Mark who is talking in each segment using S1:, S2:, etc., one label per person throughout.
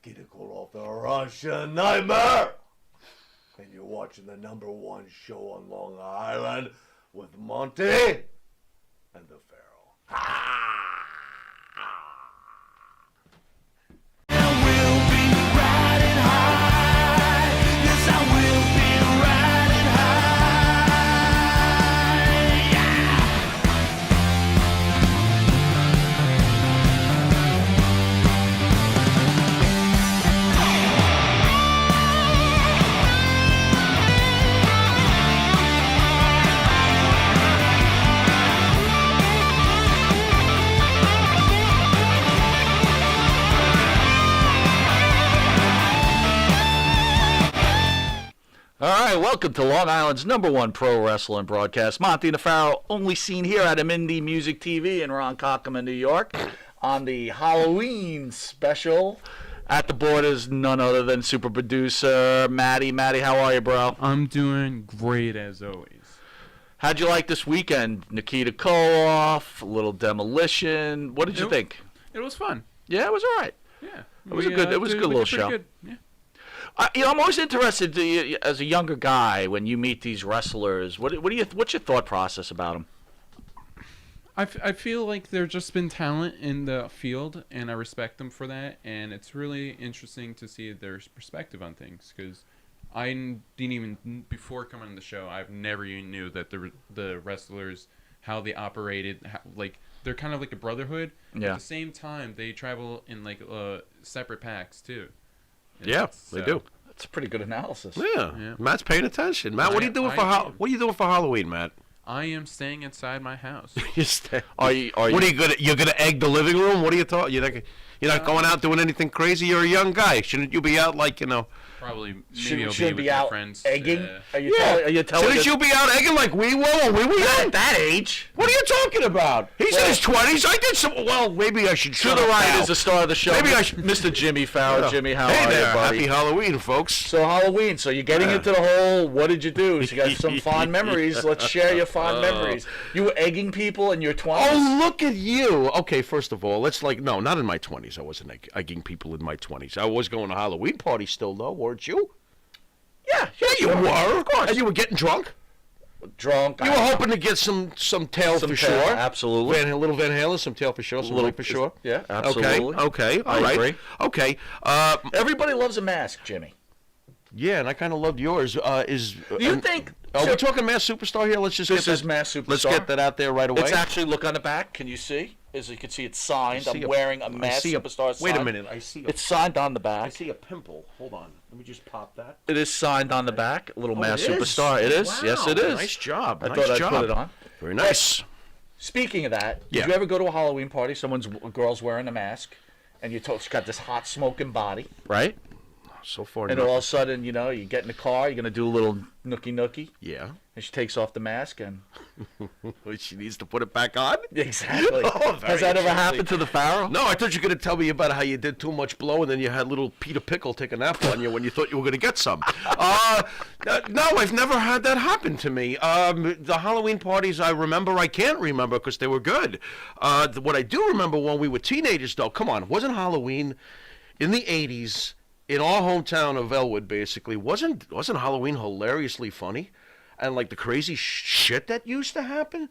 S1: Nikita Koloff, the Russian Nightmare. And you're watching the #1 show on Long Island with Monte and the Pharaoh.
S2: All right, welcome to Long Island's #1 pro wrestling broadcast. Monte and the Pharaoh, only seen here at Indie Music TV in Ronkonkoma, New York, on the Halloween special. At the board is none other than super producer Matty. Matty, how are you, bro?
S3: I'm doing great as always.
S2: How'd you like this weekend? Nikita Koloff, a little demolition. What did you think?
S3: It was fun.
S2: Yeah, it was all right.
S3: Yeah,
S2: It was a good little show.
S3: Good. Yeah.
S2: I'm always interested as a younger guy when you meet these wrestlers. What's your thought process about them?
S3: I feel like there's just been talent in the field, and I respect them for that. And it's really interesting to see their perspective on things, because I didn't even, before coming on the show, I've never even knew that the wrestlers, how they operated, like they're kind of like a brotherhood.
S2: Yeah.
S3: At the same time, they travel in like separate packs too.
S4: Yeah, they do.
S2: That's a pretty good analysis.
S4: Yeah. Matt's paying attention. Matt, what are you doing for Halloween, Matt?
S3: I am staying inside my house.
S4: You stay.
S2: Are you
S4: You're gonna egg the living room? What are you talking? You're not going out doing anything crazy. You're a young guy. Shouldn't you be out
S3: Probably maybe
S2: Should
S3: I'll
S2: be
S3: with
S2: out
S3: my friends.
S2: egging? Are you telling
S4: Shouldn't you be out egging like we were when we were young?
S2: at that age?
S4: What are you talking about? He's in his 20s. I did some. Well, maybe I should.
S2: To the right is the star of the show.
S4: Maybe I should.
S2: Mr. Jimmy Pharaoh.
S4: Yeah.
S2: Jimmy, how
S4: Hey
S2: are
S4: there.
S2: you, buddy?
S4: Happy Halloween, folks.
S2: So Halloween. So you're getting into the whole. What did you do? So you got some fond memories. Let's share your fond memories. You were egging people in your 20s.
S4: Oh, look at you. Okay, first of all, no, not in my 20s. I wasn't egging people in my 20s. I was going to Halloween parties still, though, weren't you?
S2: Yeah,
S4: You were. Of course. And you were getting drunk?
S2: Drunk.
S4: You were hoping to get some tail for sure.
S2: Absolutely.
S4: A little Van Halen, some tail for sure, some leg for sure.
S2: Yeah, absolutely.
S4: Okay, all
S2: I
S4: right.
S2: agree.
S4: Okay.
S2: Everybody loves a mask, Jimmy.
S4: Yeah, and I kind of loved yours.
S2: Do you think...
S4: Are we talking Mass Superstar here? Let's just
S2: This is Mass Superstar.
S4: Let's get that out there right away.
S2: It's actually, look on the back. Can you see? As you can see, it's signed. I'm wearing a Mass Superstar sign.
S4: Wait a minute.
S2: It's signed on the back.
S4: I see a pimple. Hold on. Let me just pop that.
S2: It is signed on the back. A little Mass Superstar. It is.
S4: Wow.
S2: Yes, it is.
S4: Nice job.
S2: I thought I'd put it on.
S4: Very nice.
S2: Speaking of that,
S4: Yeah.
S2: did you ever go to a Halloween party? A girl's wearing a mask, and she's got this hot smoking body, right?
S4: So far,
S2: and all of a sudden, you get in the car, you're gonna do a little nookie.
S4: Yeah.
S2: And she takes off the mask and
S4: she needs to put it back on?
S2: Exactly.
S4: Oh,
S2: has that ever happened to the Pharaoh?
S4: No, I thought you were going to tell me about how you did too much blow and then you had little Peter Pickle take a nap on you when you thought you were going to get some. No, I've never had that happen to me. The Halloween parties I can't remember because they were good. What I do remember when we were teenagers, though, come on, wasn't Halloween in the 80s in our hometown of Elwood, basically, wasn't Halloween hilariously funny? And like the crazy shit that used to happen?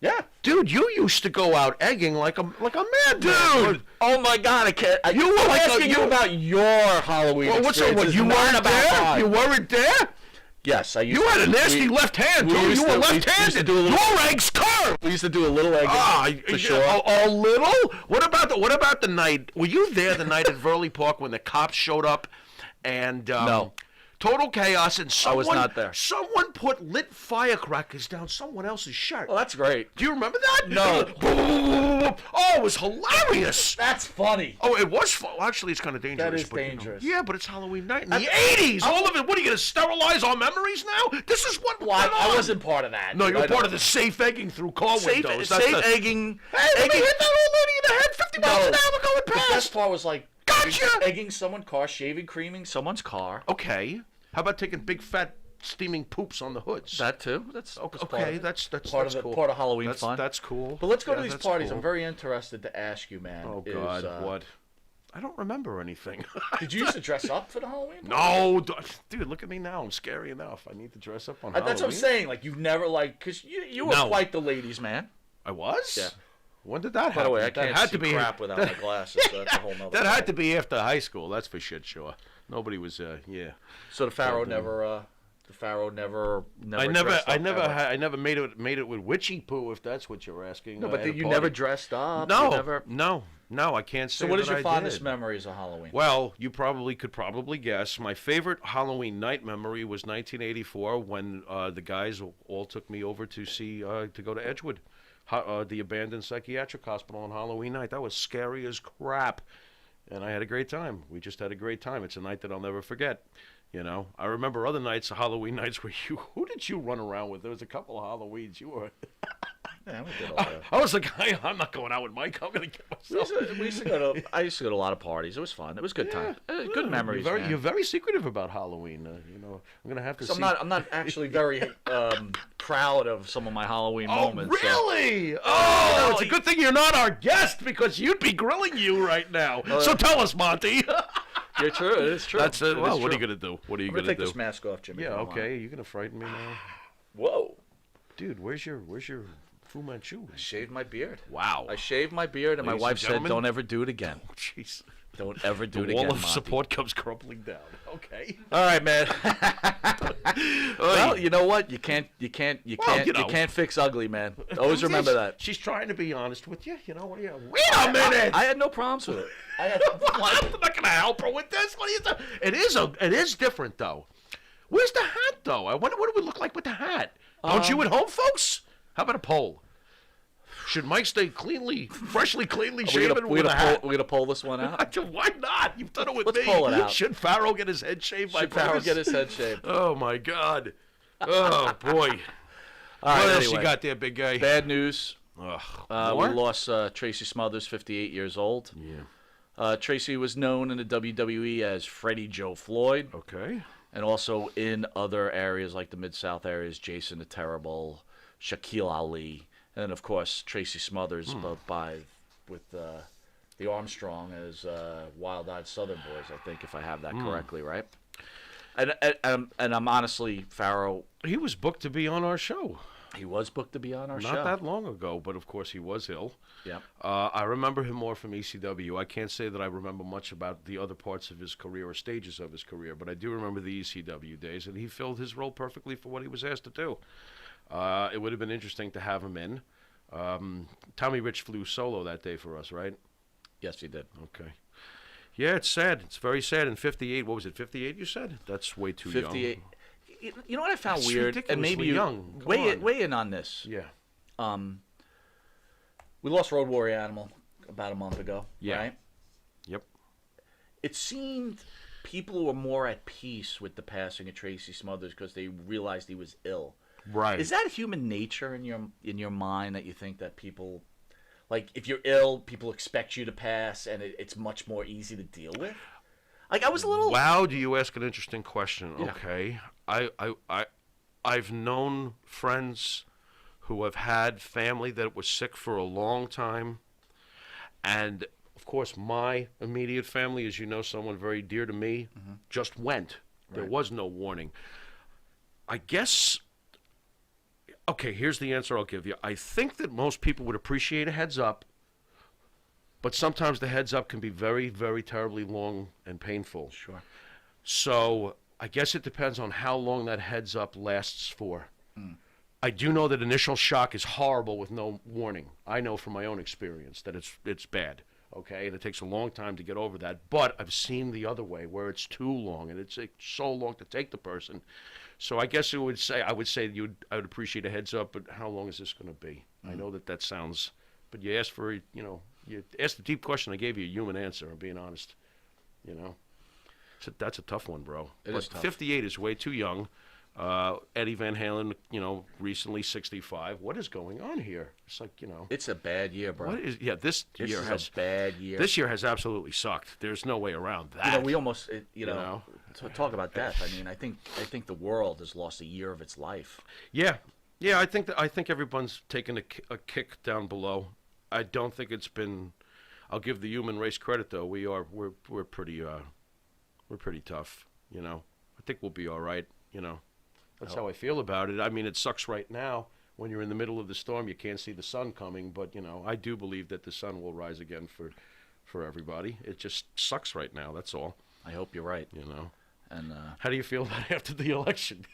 S2: Yeah.
S4: Dude, you used to go out egging like a mad
S2: dude. Oh my God, I can't.
S4: You were like
S2: asking you about your Halloween.
S4: Well, what's up? What, you weren't there?
S2: Mine.
S4: You weren't there?
S2: Yes, I used.
S4: You had a nasty left hand, too. You were left-handed. Your eggs curved.
S2: We used to do a little egging for sure.
S4: A little? What about the night? Were you there the night at Verley Park when the cops showed up and
S2: no.
S4: Total chaos, and
S2: I was not there.
S4: Someone put lit firecrackers down someone else's shirt.
S2: Well, that's great.
S4: Do you remember that?
S2: No.
S4: Oh, it was hilarious.
S2: That's funny.
S4: Oh, it was fun. Well, actually, it's kind of dangerous.
S2: That is dangerous.
S4: Yeah, but it's Halloween night in the 80s. All of it. What, are you going to sterilize our memories now? This is what went on.
S2: I wasn't part of that.
S4: No, you're part of the safe egging through car windows.
S2: Safe egging.
S4: Hey, let me hit that old lady in the head 50 miles an hour going past.
S2: The best part was like...
S4: Gotcha!
S2: Egging someone's car, shaving, creaming someone's car.
S4: Okay. How about taking big fat steaming poops on the hoods?
S2: That too. That's
S4: okay. That's
S2: part of
S4: cool.
S2: Part of Halloween fun.
S4: That's cool.
S2: But let's go to these parties. Cool. I'm very interested to ask you, man.
S4: Oh God, what? I don't remember anything.
S2: Did you used to dress up for the Halloween?
S4: No, dude, look at me now. I'm scary enough. I need to dress up on Halloween.
S2: That's what I'm saying. Like, you've never, like, because you were
S4: No.
S2: quite the ladies' man.
S4: I was?
S2: Yeah.
S4: When did that happen?
S2: By the way, I
S4: that
S2: can't
S4: had
S2: see
S4: to be
S2: crap without my glasses, so that's a whole nother
S4: That
S2: thing.
S4: had to be after high school. That's for shit sure. Nobody was, yeah.
S2: So the Pharaoh never
S4: I never made it with witchy poo, if that's what you're asking.
S2: No, but
S4: at a
S2: you
S4: party.
S2: never dressed up.
S4: No,
S2: you never...
S4: no, I can't say.
S2: So what is
S4: that
S2: your
S4: I
S2: fondest
S4: did.
S2: memories of Halloween?
S4: Well, you could probably guess. My favorite Halloween night memory was 1984 when the guys all took me over to see to go to Edgewood, the abandoned psychiatric hospital on Halloween night. That was scary as crap, and I had a great time. We just had a great time. It's a night that I'll never forget. You know, I remember other nights, Halloween nights, where who did you run around with? There was a couple of Halloweens. You were.
S2: Yeah, we did all that.
S4: I was the guy. I'm not going out with Mike. I'm gonna get myself.
S2: We used to go to. I used to go to a lot of parties. It was fun. It was a good time. Good memories. Man.
S4: You're very secretive about Halloween. You know, I'm gonna have to.
S2: So
S4: see.
S2: I'm not actually very proud of some of my Halloween
S4: Oh,
S2: moments. So.
S4: really? Oh, it's a good thing you're not our guest because you'd be grilling you right now. So tell us, Monte.
S2: You're true. It is true.
S4: That's
S2: It
S4: well.
S2: is
S4: What are you
S2: true.
S4: gonna do? What are you
S2: I'm
S4: gonna
S2: take
S4: do?
S2: this mask off, Jimmy.
S4: Yeah.
S2: Come on.
S4: Okay. You're gonna frighten me now,
S2: Whoa.
S4: dude. Where's your Fu Manchu?
S2: I shaved my beard.
S4: Wow.
S2: I shaved my beard, and my
S4: Ladies
S2: wife
S4: and
S2: said,
S4: gentlemen.
S2: "Don't ever do it again.
S4: Oh, jeez.
S2: Don't ever do
S4: The
S2: it
S4: wall
S2: again."
S4: of
S2: Monty.
S4: support comes crumbling down. Okay.
S2: All right, man. Well, you know what? You can't
S4: you know.
S2: fix ugly, man. Always remember that.
S4: She's trying to be honest with you. You know what? Wait a minute.
S2: I had no problems with it.
S4: I'm not gonna help her with this. What are you doing? It is different though. Where's the hat though? I wonder what it would look like with the hat. Don't you at home, folks? How about a poll? Should Mike stay freshly shaven with a hat?
S2: We're gonna pull this one out.
S4: Why not? You've done it with
S2: Let's
S4: me.
S2: pull it out.
S4: Should Pharaoh get his head shaved?
S2: Should Pharaoh get his head shaved?
S4: Oh my God. Oh boy.
S2: All right,
S4: What else
S2: anyway.
S4: you got there, big guy?
S2: Bad news.
S4: Ugh.
S2: We lost Tracy Smothers, 58 years old.
S4: Yeah.
S2: Tracy was known in the WWE as Freddie Joe Floyd,
S4: Okay.
S2: and also in other areas like the Mid-South areas, Jason the Terrible, Shaquille Ali, and then, of course, Tracy Smothers with the Armstrong as Wild-Eyed Southern Boys, I think, if I have that correctly, right? And I'm honestly, Pharaoh,
S4: He was booked to be on our show.
S2: he was booked to be on our show.
S4: Not that long ago, but of course he was ill.
S2: Yep.
S4: I remember him more from ECW. I can't say that I remember much about the other parts of his career or stages of his career, but I do remember the ECW days, and he filled his role perfectly for what he was asked to do. It would have been interesting to have him in. Tommy Rich flew solo that day for us, right?
S2: Yes, he did.
S4: Okay. Yeah, it's sad. It's very sad. In 58, what was it, 58 you said? That's way too
S2: 58.
S4: young.
S2: You know what I found
S4: That's
S2: weird, and maybe
S4: ridiculously
S2: you
S4: young. Come on.
S2: weigh in on this.
S4: Yeah.
S2: We lost Road Warrior Animal about a month ago,
S4: Yeah.
S2: right?
S4: Yep.
S2: It seemed people were more at peace with the passing of Tracy Smothers because they realized he was ill.
S4: Right.
S2: Is that human nature in your mind that you think that people, like, if you're ill, people expect you to pass, and it's much more easy to deal with? Like, I was a little.
S4: Wow, do you ask an interesting question?
S2: Yeah.
S4: Okay. I've known friends who have had family that was sick for a long time, and of course my immediate family, as you know, someone very dear to me, just went. There
S2: Right.
S4: was no warning. I guess. Okay, here's the answer I'll give you. I think that most people would appreciate a heads up, but sometimes the heads up can be very, very terribly long and painful.
S2: Sure.
S4: So I guess it depends on how long that heads up lasts for. I do know that initial shock is horrible with no warning. I know from my own experience that it's bad. Okay, and it takes a long time to get over that. But I've seen the other way where it's too long and it's so long to take the person. So I guess I would say I would appreciate a heads up, but how long is this going to be? I know that sounds, but you asked for you asked a deep question. I gave you a human answer. I'm being honest. So that's a tough one, bro.
S2: It
S4: but
S2: is tough.
S4: 58 is way too young. Eddie Van Halen, recently 65. What is going on here? It's like,
S2: It's a bad year, bro.
S4: what is? Yeah, this year
S2: is
S4: has
S2: a bad year.
S4: This year has absolutely sucked. There's no way around that.
S2: we almost,
S4: know?
S2: to talk about death. I mean, I think the world has lost a year of its life.
S4: Yeah. I think everyone's taken a kick down below. I don't think it's been. I'll give the human race credit though. We're pretty tough. You know, I think we'll be all right. You know, that's how I feel about it. I mean, it sucks right now when you're in the middle of the storm. You can't see the sun coming, but you know, I do believe that the sun will rise again for everybody. It just sucks right now. That's all.
S2: I hope you're right.
S4: You know.
S2: And
S4: how do you feel about after the election?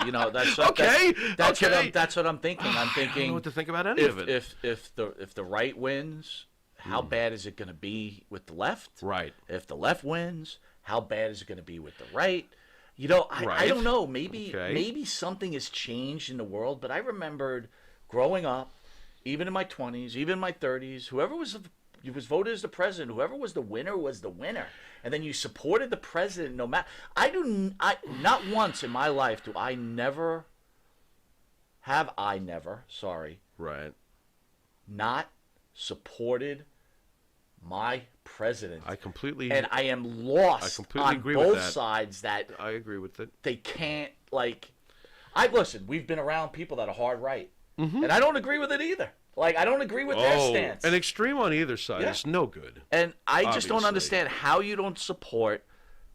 S2: you know, that's
S4: okay.
S2: That's what I'm thinking. I'm thinking.
S4: I don't know what to think about any of it.
S2: If the right wins, how bad is it going to be with the left?
S4: Right.
S2: If the left wins, how bad is it going to be with the right? You know, I don't know. Maybe something has changed in the world, but I remembered growing up, even in my 20s, even in my 30s, whoever was voted as the president, whoever was the winner was the winner. And then you supported the president no matter. Not once in my life do I never,
S4: Right.
S2: not supported my president.
S4: I completely.
S2: And I am lost
S4: I completely
S2: on
S4: agree
S2: both
S4: with that.
S2: sides that
S4: I agree with it.
S2: they can't, like, listen, we've been around people that are hard right.
S4: Mm-hmm.
S2: And I don't agree with it either. Like, I don't agree with their stance.
S4: An extreme on either side is no good.
S2: And I just don't
S4: Obviously.
S2: understand how you don't support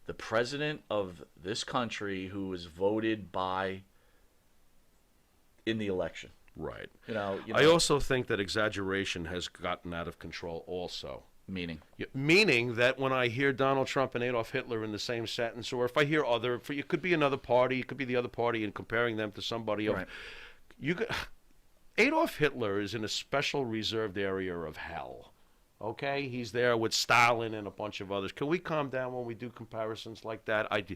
S2: the president of this country who was voted by in the election.
S4: Right.
S2: You know,
S4: I also think that exaggeration has gotten out of control also.
S2: meaning.
S4: Meaning that when I hear Donald Trump and Adolf Hitler in the same sentence, or if I hear it could be another party, it could be the other party, and comparing them to somebody else.
S2: Right.
S4: Adolf Hitler is in a special reserved area of hell. Okay, he's there with Stalin and a bunch of others. Can we calm down when we do comparisons like that? I do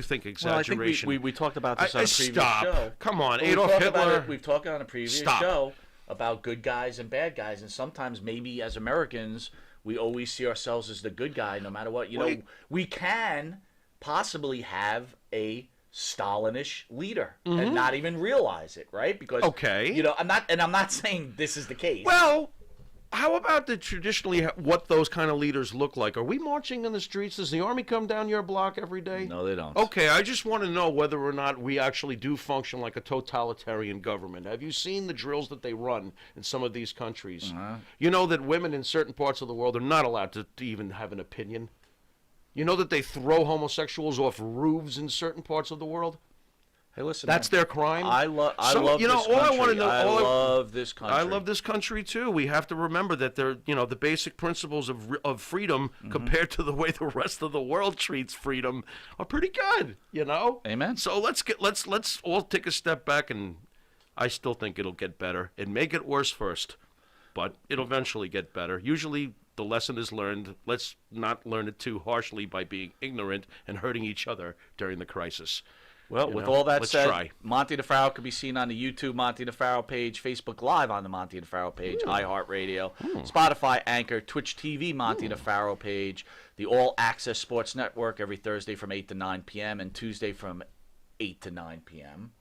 S4: think exaggeration.
S2: Well, I think we talked about this on a previous
S4: stop.
S2: show.
S4: Come on,
S2: Well,
S4: Adolf Hitler.
S2: We've talked on a previous show about good guys and bad guys, and sometimes maybe as Americans we always see ourselves as the good guy, no matter what. You know, we can possibly have a Stalinish leader and not even realize it, right? Because you know, I'm not saying this is the case.
S4: Well, how about what those kind of leaders look like? Are we marching in the streets? Does the army come down your block every day?
S2: No, they don't.
S4: Okay, I just want to know whether or not we actually do function like a totalitarian government. Have you seen the drills that they run in some of these countries? You know that women in certain parts of the world are not allowed to even have an opinion. You know that they throw homosexuals off roofs in certain parts of the world?
S2: Hey, listen,
S4: that's their crime.
S2: I love this country. I love this country.
S4: I love this country too. We have to remember that they're, the basic principles of freedom compared to the way the rest of the world treats freedom are pretty good.
S2: Amen.
S4: So let's all take a step back, and I still think it'll get better. It may get worse first, but it'll eventually get better. Usually the lesson is learned. Let's not learn it too harshly by being ignorant and hurting each other during the crisis.
S2: Well, with all that said, Monte the Pharaoh can be seen on the YouTube Monte the Pharaoh page, Facebook Live on the Monte the Pharaoh page, iHeartRadio, Spotify, Anchor, Twitch TV, Monte the Pharaoh page, the All Access Sports Network every Thursday from 8 to 9 p.m. and Tuesday from 8 to 9 p.m.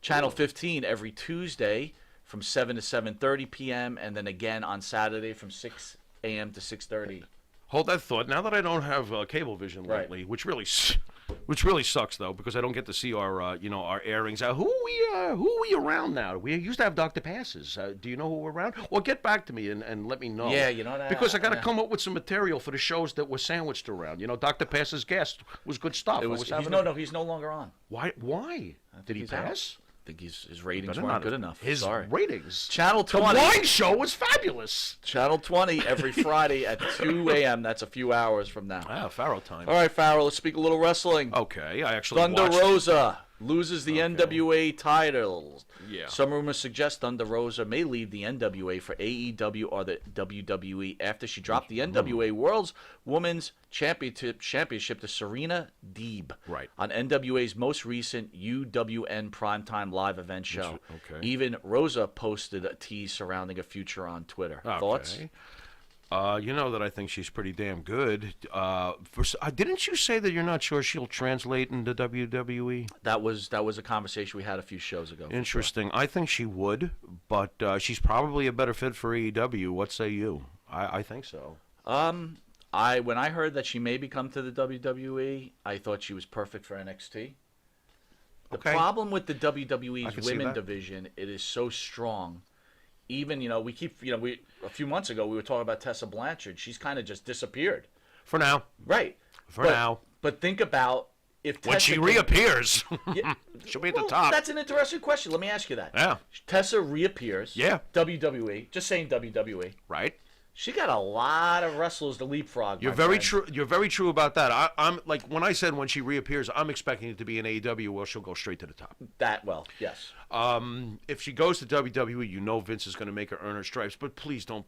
S2: Channel 15 every Tuesday from 7 to 7:30 p.m. and then again on Saturday from 6 a.m. to 6:30.
S4: Hold that thought. Now that I don't have Cablevision lately, which really sucks though, because I don't get to see our our airings. Who are we around now? We used to have Dr. Passes. Do you know who we're around? Well, get back to me and let me know.
S2: Yeah, you know that.
S4: Because I got to come up with some material for the shows that were sandwiched around. Dr. Pass's guest was good stuff.
S2: He's no longer on.
S4: Why? Did he pass?
S2: I think his ratings weren't good enough.
S4: His ratings.
S2: Channel 20.
S4: The wine show was fabulous.
S2: Channel 20 every Friday at 2 a.m. That's a few hours from now.
S4: Ah, Pharaoh time.
S2: All right, Pharaoh, let's speak a little wrestling.
S4: Okay, I actually
S2: Thunder
S4: watched.
S2: Rosa loses the NWA titles.
S4: Yeah.
S2: Some rumors suggest Thunder Rosa may leave the NWA for AEW or the WWE after she dropped the NWA World's Women's Championship to Serena Deeb on NWA's most recent UWN Primetime Live event show.
S4: Okay.
S2: Even Rosa posted a tease surrounding a future on Twitter. Thoughts?
S4: You know that I think she's pretty damn good. Didn't you say that you're not sure she'll translate into WWE?
S2: That was a conversation we had a few shows ago.
S4: Interesting. I think she would, but she's probably a better fit for AEW. What say you? I think so.
S2: When I heard that she may come to the WWE, I thought she was perfect for NXT. The problem with the WWE's women division, it is so strong. even, we a few months ago we were talking about Tessa Blanchard. She's kind of just disappeared.
S4: For now.
S2: Right.
S4: For now.
S2: But think about if
S4: When
S2: Tessa
S4: she reappears,
S2: Yeah,
S4: she'll be at the top.
S2: That's an interesting question. Let me ask you that.
S4: Yeah.
S2: Tessa reappears.
S4: Yeah.
S2: WWE. Just saying WWE.
S4: Right.
S2: She got a lot of wrestlers to leapfrog.
S4: You're very true. You're very true about that. I'm like when I said when she reappears, I'm expecting it to be an AEW where she'll go straight to the top.
S2: Yes.
S4: If she goes to WWE, Vince is going to make her earn her stripes. But please don't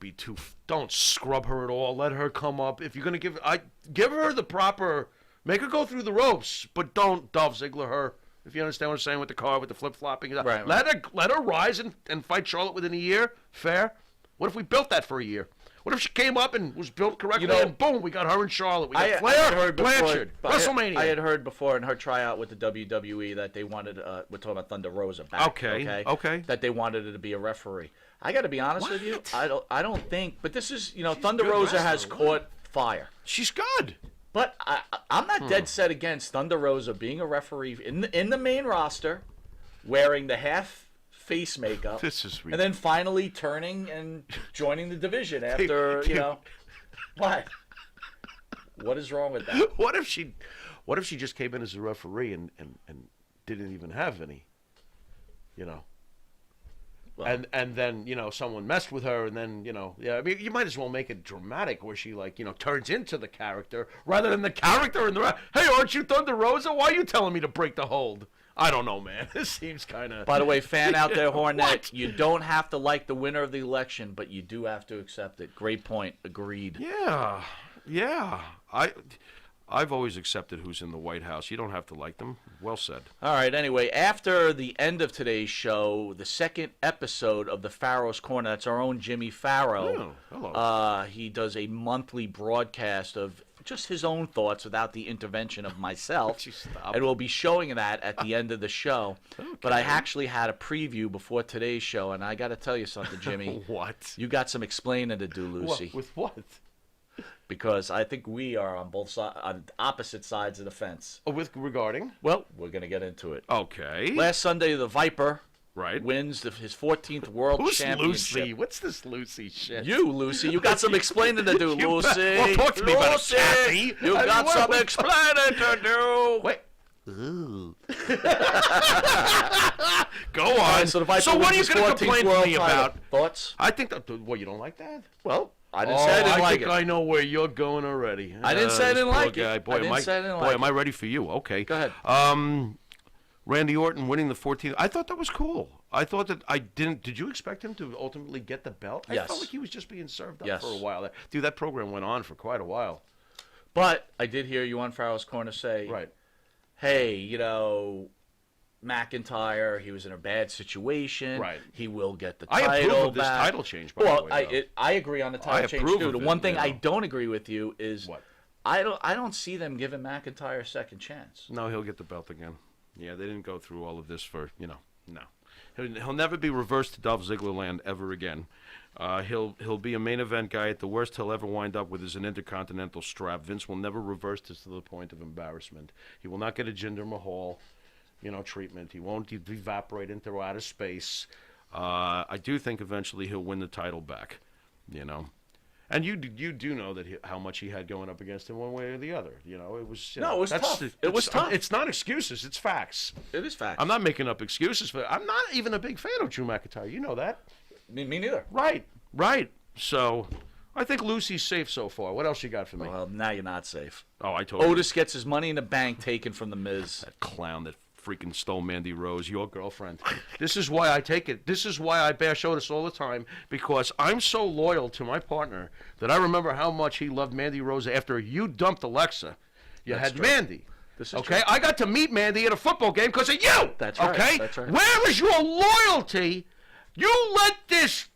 S4: scrub her at all. Let her come up. If you're going to give her the proper, make her go through the ropes, but don't Dolph Ziggler her. If you understand what I'm saying with the car, with the flip flopping,
S2: right.
S4: Let her rise and fight Charlotte within a year. Fair. What if we built that for a year? What if she came up and was built correctly, and boom, we got her and Charlotte. We got Flair, Blanchard, WrestleMania.
S2: I had heard before in her tryout with the WWE that they wanted, we're talking about Thunder Rosa back.
S4: Okay.
S2: That they wanted her to be a referee. I got to be honest with you. I don't think, but this is, Thunder Rosa has caught fire.
S4: She's good.
S2: But I'm not dead set against Thunder Rosa being a referee in the main roster, wearing the half face makeup.
S4: This is
S2: and then finally turning and joining the division after, What? What is wrong with that?
S4: What if she just came in as a referee and didn't even have any, Well, and then, someone messed with her and then, I mean, you might as well make it dramatic where she turns into the character rather than the character in the hey, aren't you Thunder Rosa? Why are you telling me to break the hold? I don't know, man. This seems kind of...
S2: By the way, fan out there, Hornet, you don't have to like the winner of the election, but you do have to accept it. Great point. Agreed.
S4: Yeah. I've always accepted who's in the White House. You don't have to like them. Well said.
S2: All right, anyway, after the end of today's show, the second episode of the Pharaoh's Corner, that's our own Jimmy Pharaoh.
S4: Oh, hello.
S2: He does a monthly broadcast of just his own thoughts without the intervention of myself. And we'll be showing that at the end of the show. Okay. But I actually had a preview before today's show, and I got to tell you something, Jimmy.
S4: What?
S2: You got some explaining to do, Lucy.
S4: With what?
S2: Because I think we are on both sides, on opposite sides of the fence.
S4: Regarding?
S2: Well, we're going to get into it.
S4: Okay.
S2: Last Sunday, the Viper wins his 14th World Championship.
S4: Who's Lucy? What's this Lucy shit?
S2: You, Lucy. You got some explaining to do, Lucy.
S4: Well, talk to me about it, Kathy.
S2: You got some explaining to do.
S4: Wait. Ooh. Go on.
S2: Right, so what are you going to complain to me about? Thoughts?
S4: I think that. Well, you don't like that?
S2: Well, I didn't say I didn't like it.
S4: I know where you're going already.
S2: I didn't say I didn't like
S4: guy.
S2: it.
S4: Boy, am I ready for you? Okay.
S2: Go ahead.
S4: Randy Orton winning the 14th. I thought that was cool. I thought that I didn't. Did you expect him to ultimately get the belt?
S2: Yes.
S4: I felt like he was just being served up for a while. Dude, that program went on for quite a while.
S2: But I did hear you on Pharaoh's Corner say, hey, McIntyre, he was in a bad situation.
S4: Right.
S2: He will get the
S4: title
S2: back.
S4: I approve of this title change, by the way.
S2: I agree on the title change, too. The one thing I don't agree with you is
S4: what?
S2: I don't see them giving McIntyre a second chance.
S4: No, he'll get the belt again. Yeah, they didn't go through all of this for, no. He'll never be reversed to Dolph Ziggler land ever again. He'll be a main event guy. At the worst he'll ever wind up with is an Intercontinental strap. Vince will never reverse this to the point of embarrassment. He will not get a Jinder Mahal, treatment. He won't evaporate into outer space. I do think eventually he'll win the title back, And you do know that how much he had going up against him one way or the other. It was
S2: it was tough. It was tough.
S4: It's not excuses. It's facts.
S2: It is facts.
S4: I'm not making up excuses for. I'm not even a big fan of Drew McIntyre. You know that.
S2: Me neither.
S4: Right. So, I think Lucy's safe so far. What else you got for me?
S2: Well, now you're not safe.
S4: Oh, I told you.
S2: Otis gets his Money in the Bank taken from the Miz.
S4: That clown that freaking stole Mandy Rose, your girlfriend. This is why I take it. This is why I bash Otis all the time, because I'm so loyal to my partner that I remember how much he loved Mandy Rose after you dumped Alexa. You had Mandy.
S2: This is
S4: okay?
S2: true.
S4: I got to meet Mandy at a football game because of you.
S2: That's right.
S4: Okay?
S2: That's right.
S4: Where is your loyalty? You let this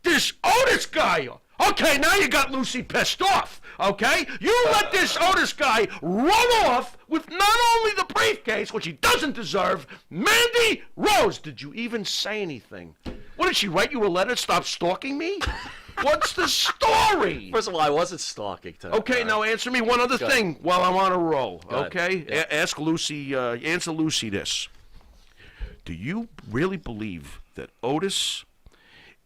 S4: Otis guy. Okay, now you got Lucy pissed off. Okay? You let this Otis guy run off with not only the briefcase, which he doesn't deserve, Mandy Rose. Did you even say anything? What, did she write you a letter? Stop stalking me? What's the story?
S2: First of all, I wasn't stalking today.
S4: Okay, now answer me one other thing while I'm on a roll. Okay?
S2: Yeah.
S4: Ask Lucy, answer Lucy this. Do you really believe that Otis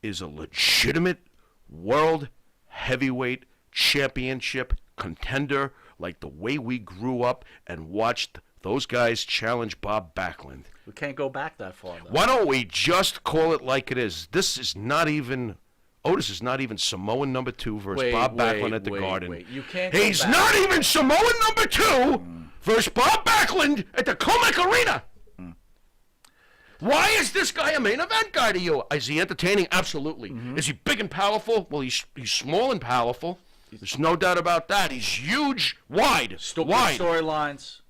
S4: is a legitimate world heavyweight championship contender like the way we grew up and watched those guys challenge Bob Backlund.
S2: We can't go back that far, though.
S4: Why don't we just call it like it is? This is not even... Otis is not even Samoan number 2 versus Bob Backlund at the Garden.
S2: You can't
S4: He's not even Samoan number 2 versus Bob Backlund at the Comac Arena. Why is this guy a main event guy to you? Is he entertaining? Absolutely. Is he big and powerful? Well, he's small and powerful. There's no doubt about that. He's huge, wide.
S2: Wide storylines,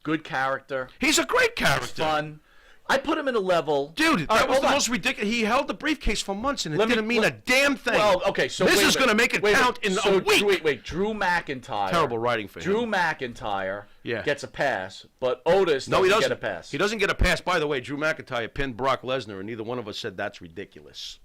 S2: good character.
S4: He's a great character.
S2: Fun. I put him in a level.
S4: Dude, that was the most ridiculous. He held the briefcase for months, and it didn't mean a damn thing.
S2: Well, okay, so
S4: this is going to make it count in a week.
S2: Wait, Drew McIntyre.
S4: Terrible writing for him.
S2: Drew McIntyre
S4: Yeah.
S2: gets a pass, but Otis doesn't get a pass.
S4: He doesn't get a pass. By the way, Drew McIntyre pinned Brock Lesnar, and neither one of us said that's ridiculous.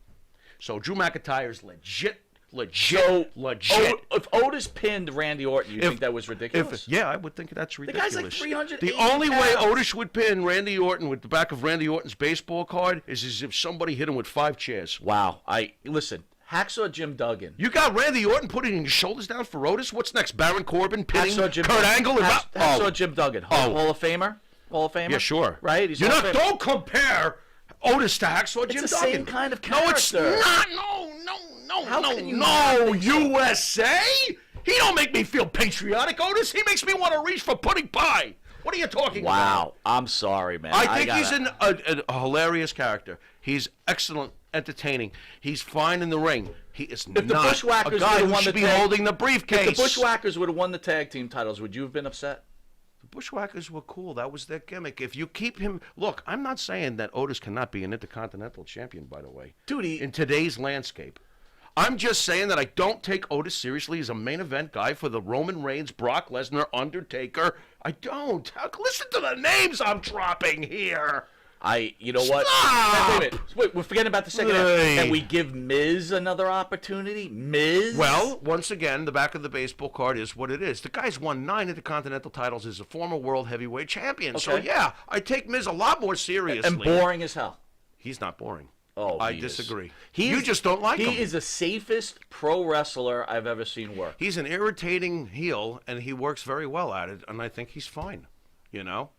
S4: So Drew McIntyre's legit.
S2: If Otis pinned Randy Orton, you think that was ridiculous?
S4: Yeah, I would think that's ridiculous.
S2: The guy's like 380
S4: The only way
S2: pounds.
S4: Otis would pin Randy Orton with the back of Randy Orton's baseball card is as if somebody hit him with 5 chairs.
S2: Wow. Listen, Hacksaw Jim Duggan.
S4: You got Randy Orton putting his shoulders down for Otis? What's next? Baron Corbin pinning
S2: Hacksaw Jim
S4: Kurt Angle?
S2: Hacksaw Jim Duggan. Hall of Famer? Hall of Famer?
S4: Yeah, sure.
S2: Right?
S4: Don't compare Otis to Hacksaw Jim Duggan.
S2: It's the same kind of character.
S4: No, it's not. No, USA? He don't make me feel patriotic, Otis. He makes me want to reach for pudding pie. What are you talking about?
S2: Wow. I'm sorry, man.
S4: I think he's a hilarious character. He's excellent, entertaining. He's fine in the ring. He is not a guy who should be holding the briefcase.
S2: If the Bushwhackers would have won the tag team titles, would you have been upset?
S4: The Bushwhackers were cool. That was their gimmick. If you keep him... Look, I'm not saying that Otis cannot be an Intercontinental Champion, by the way.
S2: Dude,
S4: in today's landscape. I'm just saying that I don't take Otis seriously as a main event guy for the Roman Reigns, Brock Lesnar, Undertaker. I don't. Listen to the names I'm dropping here.
S2: You know what?
S4: Stop!
S2: Wait, we're forgetting about the second half. Can we give Miz another opportunity? Miz?
S4: Well, once again, the back of the baseball card is what it is. The guy's won 9 Intercontinental titles as a former World Heavyweight Champion. Okay. So, yeah, I take Miz a lot more seriously.
S2: And boring as hell.
S4: He's not boring.
S2: Oh,
S4: I disagree.
S2: You
S4: just don't like him.
S2: He is the safest pro wrestler I've ever seen work.
S4: He's an irritating heel, and he works very well at it, and I think he's fine, you know?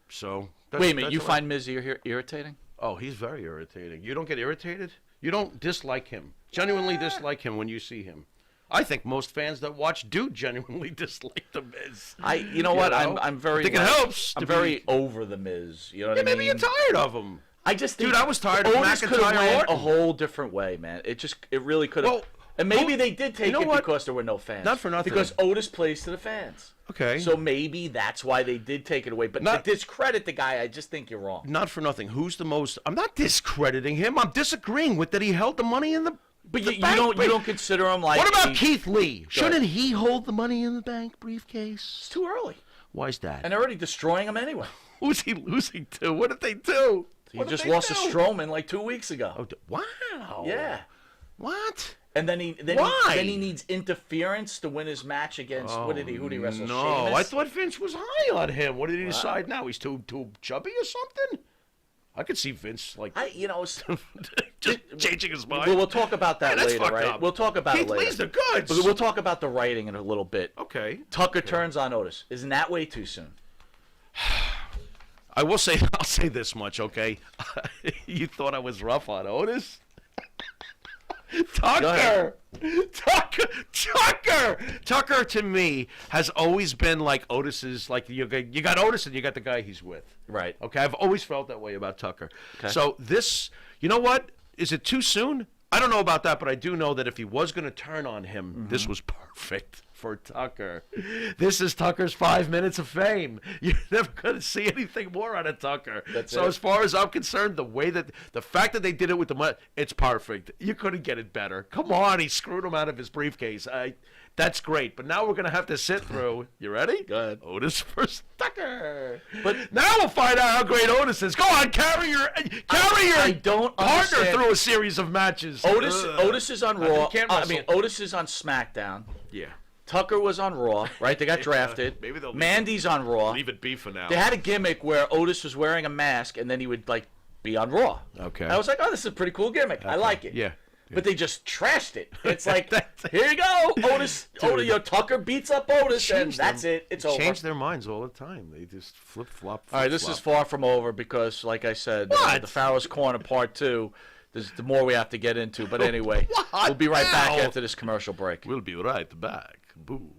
S4: So...
S2: Wait a minute, you find Miz irritating?
S4: Oh, he's very irritating. You don't get irritated? You don't dislike him. Genuinely dislike him when you see him. I think most fans that watch do genuinely dislike the Miz.
S2: You know what? I'm very...
S4: I think it helps.
S2: I'm very over the Miz. You know what I mean?
S4: Maybe you're tired of him.
S2: I just think...
S4: Dude, I was tired of
S2: Otis could have went
S4: Orton.
S2: a whole different way, man. It really could have... and maybe they did take it because there were no fans.
S4: Not for nothing.
S2: Because Otis plays to the fans.
S4: Okay.
S2: So maybe that's why they did take it away. But to discredit the guy, I just think you're wrong.
S4: Not for nothing. Who's the most... I'm not discrediting him. I'm disagreeing with that he held the money in the...
S2: But you don't consider him like...
S4: What about Keith Lee? Shouldn't he hold the money in the bank briefcase?
S2: It's too early.
S4: Why's that?
S2: And they're already destroying him anyway.
S4: Who's he losing to? What did they do?
S2: He just lost to Strowman like 2 weeks ago.
S4: Oh, wow.
S2: Yeah.
S4: What?
S2: And then he needs interference to win his match against who did he wrestle?
S4: No,
S2: Sheamus?
S4: I thought Vince was high on him. What did he decide now? He's too chubby or something? I could see Vince just changing his mind.
S2: Well, we'll talk about that later, right?
S4: Up.
S2: We'll talk about it later.
S4: Lee's the goods.
S2: But we'll talk about the writing in a little bit.
S4: Okay.
S2: Tucker turns on Otis. Isn't that way too soon?
S4: I'll say this much, okay? You thought I was rough on Otis? Tucker to me has always been like Otis's, like you got Otis and you got the guy he's with.
S2: Right.
S4: Okay, I've always felt that way about Tucker. Okay. So this, you know what? Is it too soon? I don't know about that, but I do know that if he was going to turn on him, this was perfect for Tucker. This is Tucker's 5 minutes of fame. You're never going to see anything more out of Tucker. As far as I'm concerned, the fact that they did it with the money, it's perfect. You couldn't get it better. Come on, he screwed him out of his briefcase. That's great, but now we're going to have to sit through. You ready?
S2: Go ahead.
S4: Otis versus Tucker. But now we'll find out how great Otis is. Go on, carry your partner through a series of matches.
S2: Otis is on Raw. Otis is on SmackDown.
S4: Yeah.
S2: Tucker was on Raw, right? They got drafted.
S4: Maybe they'll
S2: Mandy's on Raw.
S4: Leave it be for now.
S2: They had a gimmick where Otis was wearing a mask and then he would be on Raw.
S4: Okay.
S2: And I was like, oh, this is a pretty cool gimmick. Okay. I like it.
S4: Yeah.
S2: but they just trashed it. It's like, here you go, Otis. Otis, your Tucker beats up Otis, and that's it. It's over.
S4: Change their minds all the time. They just flip-flop.
S2: All right, this is far from over because, like I said, the Pharaoh's Corner Part 2, the more we have to get into. But anyway, we'll be right back after this commercial break.
S4: We'll be right back. Boo.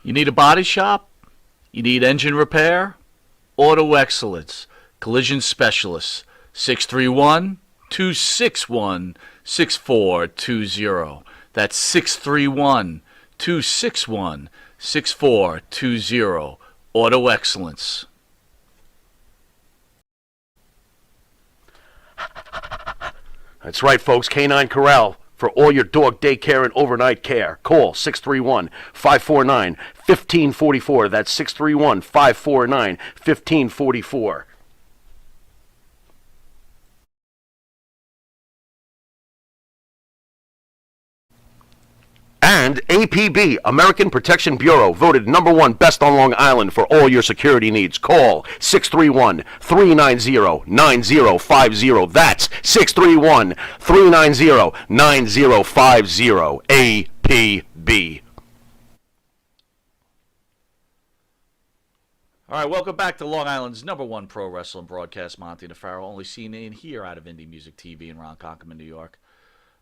S2: You need a body shop? You need engine repair? Auto Excellence. Collision Specialists. 631-261-6420. That's 631-261-6420. Auto Excellence.
S4: That's right, folks. Canine Corral for all your dog daycare and overnight care. Call 631-549-1544. That's 631-549-1544. And APB, American Protection Bureau, voted #1 best on Long Island for all your security needs. Call 631-390-9050. That's 631-390-9050. APB.
S2: All right, welcome back to Long Island's #1 pro wrestling broadcast, Monte and Pharaoh, only seen in here out of Indie Music TV in Ronkonkoma, New York.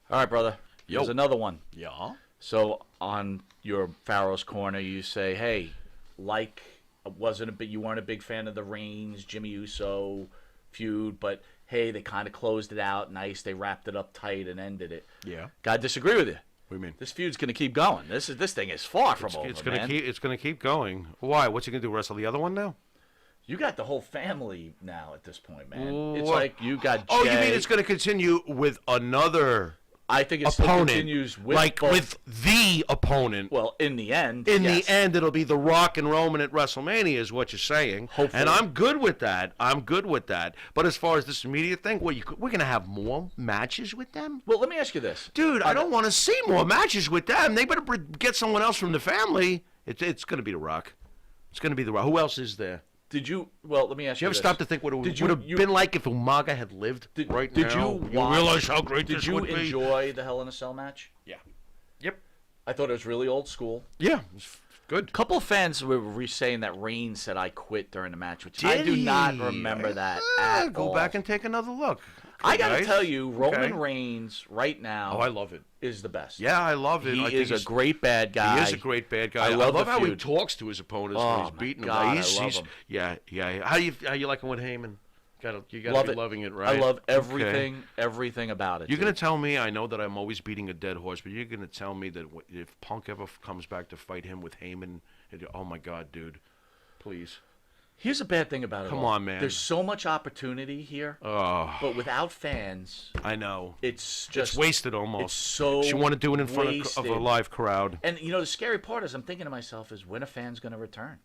S2: All right, brother, here's another one.
S4: Yeah.
S2: So on your Pharaoh's Corner, you say, "Hey, you weren't a big fan of the Reigns Jimmy Uso feud, but hey, they kind of closed it out nice. They wrapped it up tight and ended it."
S4: Yeah.
S2: Gotta disagree with you.
S4: What do you mean?
S2: This feud's gonna keep going. This thing is far from over, man.
S4: It's gonna keep going. Why? What's he gonna do? Wrestle the other one now?
S2: You got the whole family now at this point, man. It's
S4: What?
S2: like you got Jay.
S4: Oh, you mean it's gonna continue with another
S2: I think it still
S4: opponent,
S2: continues with
S4: with the opponent.
S2: Well, in the end,
S4: In
S2: yes.
S4: the end, it'll be The Rock and Roman at WrestleMania, is what you're saying.
S2: Hopefully.
S4: And I'm good with that. But as far as this immediate thing, we're gonna have more matches with them,
S2: Well, let me ask you this,
S4: dude. I don't want to see more matches with them. They better get someone else from the family. It's gonna be The Rock. It's gonna be The Rock. Who else is there?
S2: Did you? Well, let me ask
S4: Did you
S2: you
S4: ever
S2: this.
S4: stop to think what it would
S2: Did you-
S4: have been like if Umaga had lived right
S2: did
S4: now?
S2: you
S4: You
S2: watch-
S4: realize how great
S2: Did
S4: this
S2: you
S4: would be?
S2: enjoy the Hell in a Cell match?
S4: Yeah. Yep.
S2: I thought it was really old school.
S4: Yeah. It's good.
S2: A couple of fans were saying that Reigns said I quit during the match, which I do not remember that at
S4: Go
S2: all.
S4: back and take another look.
S2: I got to
S4: Nice.
S2: tell you, Roman
S4: Okay.
S2: Reigns right now
S4: Oh, I love it.
S2: is the best.
S4: Yeah, I love it.
S2: He
S4: I think
S2: is a
S4: he's-
S2: great bad guy.
S4: He is a great bad guy.
S2: I love the
S4: how he
S2: feud.
S4: talks to his opponents
S2: Oh,
S4: when he's
S2: my
S4: beating
S2: God,
S4: them.
S2: I love him.
S4: Yeah. How you liking with Heyman? You gotta
S2: Love
S4: be
S2: it.
S4: loving it, right?
S2: I love
S4: Okay.
S2: everything about it.
S4: You're
S2: dude.
S4: gonna tell me? I know that I'm always beating a dead horse, but you're gonna tell me that if Punk ever comes back to fight him with Heyman, oh my God, dude, please.
S2: Here's a bad thing about it.
S4: Come
S2: all.
S4: on, man.
S2: There's so much opportunity here,
S4: Oh,
S2: but without fans,
S4: I know.
S2: it's just
S4: It's wasted almost.
S2: It's so
S4: She want to do it in front of
S2: wasted.
S4: a live crowd.
S2: And you know the scary part is I'm thinking to myself is when a fan's going to return?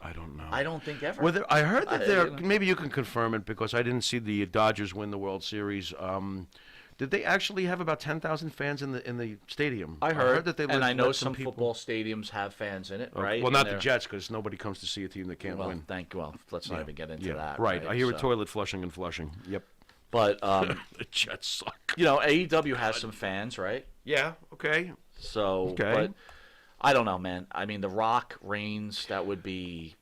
S4: I don't know.
S2: I don't think ever.
S4: I heard that
S2: you know.
S4: maybe you can confirm it because I didn't see the Dodgers win the World Series. Did they actually have about 10,000 fans in the stadium?
S2: I heard
S4: that they
S2: and I know
S4: let
S2: some
S4: people.
S2: football stadiums have fans in it, right?
S4: Well,
S2: And
S4: not the
S2: they're-
S4: Jets because nobody comes to see a team that can't
S2: Well,
S4: win.
S2: let's not even get into
S4: Yeah,
S2: that.
S4: right. I hear a
S2: So-
S4: toilet flushing and flushing. Yep.
S2: But
S4: The Jets suck.
S2: you know, AEW has some fans, right?
S4: Yeah. Okay.
S2: So,
S4: Okay.
S2: but I don't know, man. I mean, The Rock, Reigns, that would be.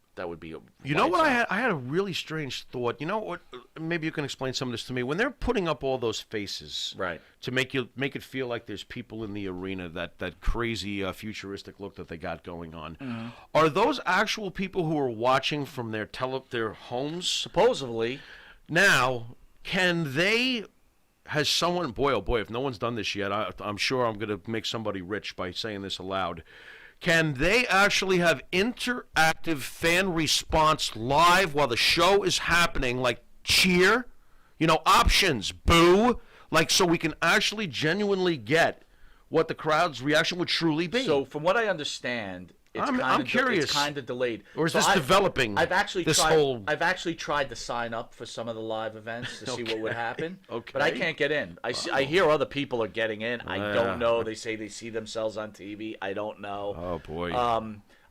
S4: You know what? I had a really strange thought. You know what? Maybe you can explain some of this to me. When they're putting up all those faces,
S2: Right.
S4: to make it feel like there's people in the arena, that crazy futuristic look that they got going on,
S2: Mm-hmm.
S4: are those actual people who are watching from their homes?
S2: Supposedly,
S4: Now, can they? Has someone? Boy, oh boy! If no one's done this yet, I'm sure I'm going to make somebody rich by saying this aloud. Can they actually have interactive fan response live while the show is happening, like cheer, options, boo, like so we can actually genuinely get what the crowd's reaction would truly be?
S2: so from what I understand,
S4: I'm curious.
S2: It's kind of delayed.
S4: Or is
S2: So
S4: this developing?
S2: I've actually
S4: this
S2: tried.
S4: whole.
S2: I've actually tried to sign up for some of the live events to see what would happen.
S4: Okay.
S2: But I can't get in. I hear other people are getting in. I
S4: Yeah.
S2: don't know. They say they see themselves on TV. I don't know.
S4: Oh boy.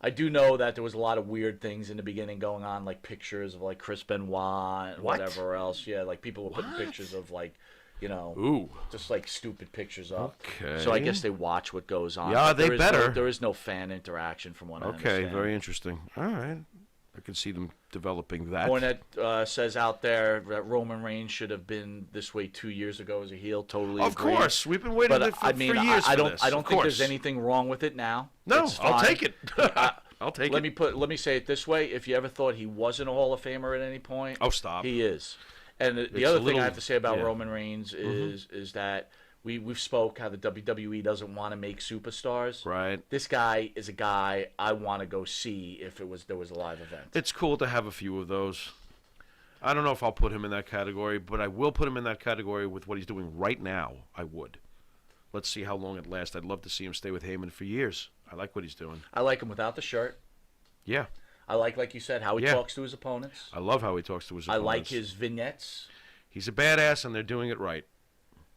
S2: I do know that there was a lot of weird things in the beginning going on, like pictures of like Chris Benoit and
S4: What?
S2: whatever else. Yeah, like people were putting pictures of like
S4: Ooh.
S2: just like stupid pictures up.
S4: Okay.
S2: So I guess they watch what goes on.
S4: Yeah,
S2: But
S4: they better.
S2: there is no fan interaction from what I
S4: Okay,
S2: understand.
S4: very interesting. All right. I can see them developing that.
S2: Cornette says out there that Roman Reigns should have been this way 2 years ago as a heel. Totally
S4: Of
S2: agree.
S4: course. We've been waiting
S2: But
S4: for years
S2: I
S4: for
S2: don't.
S4: this.
S2: I don't
S4: Of
S2: think there's
S4: course.
S2: anything wrong with it now.
S4: No,
S2: It's
S4: I'll
S2: fine.
S4: take it. I'll take
S2: Let
S4: it.
S2: me say it this way: if you ever thought he wasn't a Hall of Famer at any point,
S4: Oh, stop.
S2: he is. And the
S4: It's
S2: other
S4: a
S2: thing
S4: little-
S2: I have to say about
S4: yeah.
S2: Roman Reigns is that we've spoke how the WWE doesn't want to make superstars.
S4: Right.
S2: This guy is a guy I want to go see if there was a live event.
S4: It's cool to have a few of those. I don't know if I'll put him in that category, but I will put him in that category with what he's doing right now. I would. Let's see how long it lasts. I'd love to see him stay with Heyman for years. I like what he's doing.
S2: I like him without the shirt.
S4: Yeah.
S2: I like you said, how he
S4: Yeah.
S2: talks to his opponents.
S4: I love how he talks to his
S2: I
S4: opponents.
S2: like his vignettes.
S4: He's a badass, and they're doing it right.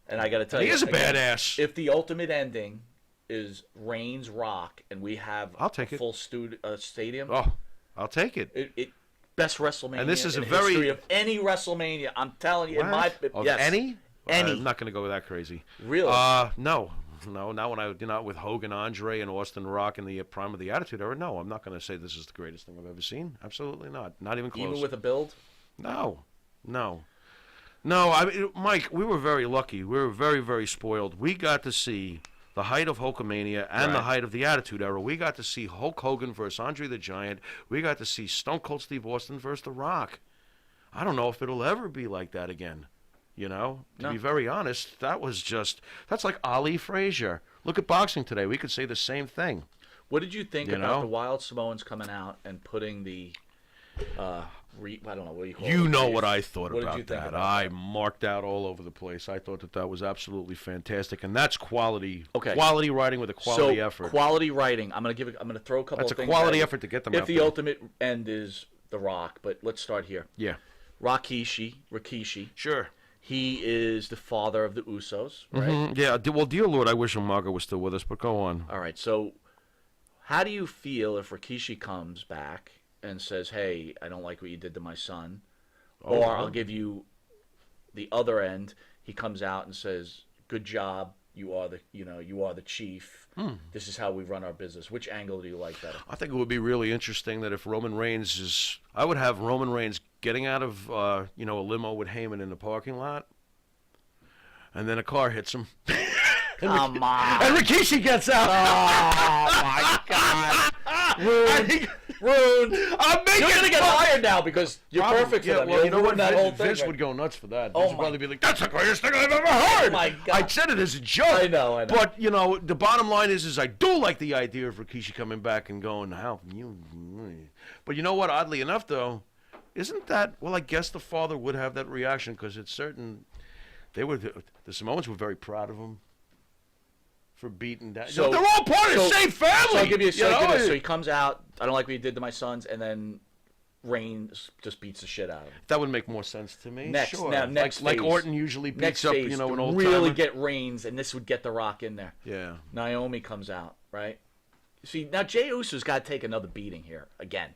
S2: And I got to tell
S4: He
S2: you,
S4: is a
S2: again,
S4: badass.
S2: If the ultimate ending is Reigns Rock, and we have
S4: I'll take
S2: a
S4: it.
S2: full stadium,
S4: Oh, I'll take it.
S2: it best WrestleMania
S4: And this is
S2: in
S4: a very-
S2: history of any WrestleMania. I'm telling you, in my
S4: Of
S2: yes,
S4: any?
S2: Any.
S4: I'm not going to go that crazy.
S2: Really?
S4: No, not when not with Hogan, Andre, and Austin Rock in the prime of the Attitude Era. No, I'm not going to say this is the greatest thing I've ever seen. Absolutely not. Not even close.
S2: even with a build.
S4: No. I mean, Mike, we were very lucky. We were very, very spoiled. We got to see the height of Hulkamania and the
S2: Right.
S4: height of the Attitude Era. We got to see Hulk Hogan versus Andre the Giant. We got to see Stone Cold Steve Austin versus The Rock. I don't know if it'll ever be like that again. To
S2: No.
S4: be very honest, that's like Ali Frazier. Look at boxing today. We could say the same thing.
S2: What did you think
S4: You
S2: about
S4: know?
S2: the Wild Samoans coming out and putting the I don't know what you call it.
S4: You know what I thought
S2: What did
S4: about
S2: you think
S4: that.
S2: about
S4: I
S2: that?
S4: marked out all over the place. I thought that was absolutely fantastic, and that's quality.
S2: Okay.
S4: Quality writing with a quality
S2: so,
S4: effort.
S2: Quality writing. I'm gonna throw a couple
S4: That's
S2: of
S4: a
S2: things.
S4: quality
S2: at you.
S4: effort to get them
S2: If
S4: out
S2: the
S4: there.
S2: ultimate end is The Rock, but let's start here.
S4: Yeah.
S2: Rikishi.
S4: Sure.
S2: He is the father of the Usos, right?
S4: Mhm. Yeah. Well, dear Lord, I wish Umaga was still with us, but go on.
S2: All right. So, how do you feel if Rikishi comes back and says, "Hey, I don't like what you did to my son,"
S4: Oh,
S2: or
S4: wow.
S2: I'll give you the other end? He comes out and says, "Good job. You are the chief. This is how we run our business." Which angle do you like better?
S4: I think it would be really interesting that if Roman Reigns I would have Roman Reigns getting out of a limo with Heyman in the parking lot, and then a car hits him.
S2: Come on.
S4: And Rikishi gets out.
S2: Oh my God! Ruined.
S4: I'm making
S2: You're gonna get
S4: fun.
S2: hired now because you're
S4: Probably,
S2: perfect for
S4: yeah,
S2: them.
S4: well, you know what?
S2: That whole thing.
S4: Vince
S2: right?
S4: would go nuts for that.
S2: Oh
S4: Vince would
S2: my-
S4: probably be like, "That's the greatest thing I've ever heard."
S2: my God.
S4: I said it as a joke.
S2: I know.
S4: But the bottom line is I do like the idea of Rikishi coming back and going, "How you?" But you know what? Oddly enough, though, isn't that? Well, I guess the father would have that reaction because it's certain. The Samoans were very proud of him for beating that.
S2: So-
S4: They're all part of the same family.
S2: So I'll give you a second.
S4: know?
S2: So he comes out. I don't like what you did to my sons, and then Reigns just beats the shit out of him.
S4: That would make more sense to me.
S2: Next,
S4: sure.
S2: now, next
S4: like
S2: phase.
S4: Orton usually beats
S2: Next
S4: up,
S2: phase,
S4: an
S2: to
S4: old
S2: really
S4: timer.
S2: get Reigns, and this would get The Rock in there.
S4: Yeah.
S2: Naomi comes out, right? See, now Jey Uso's got to take another beating here again.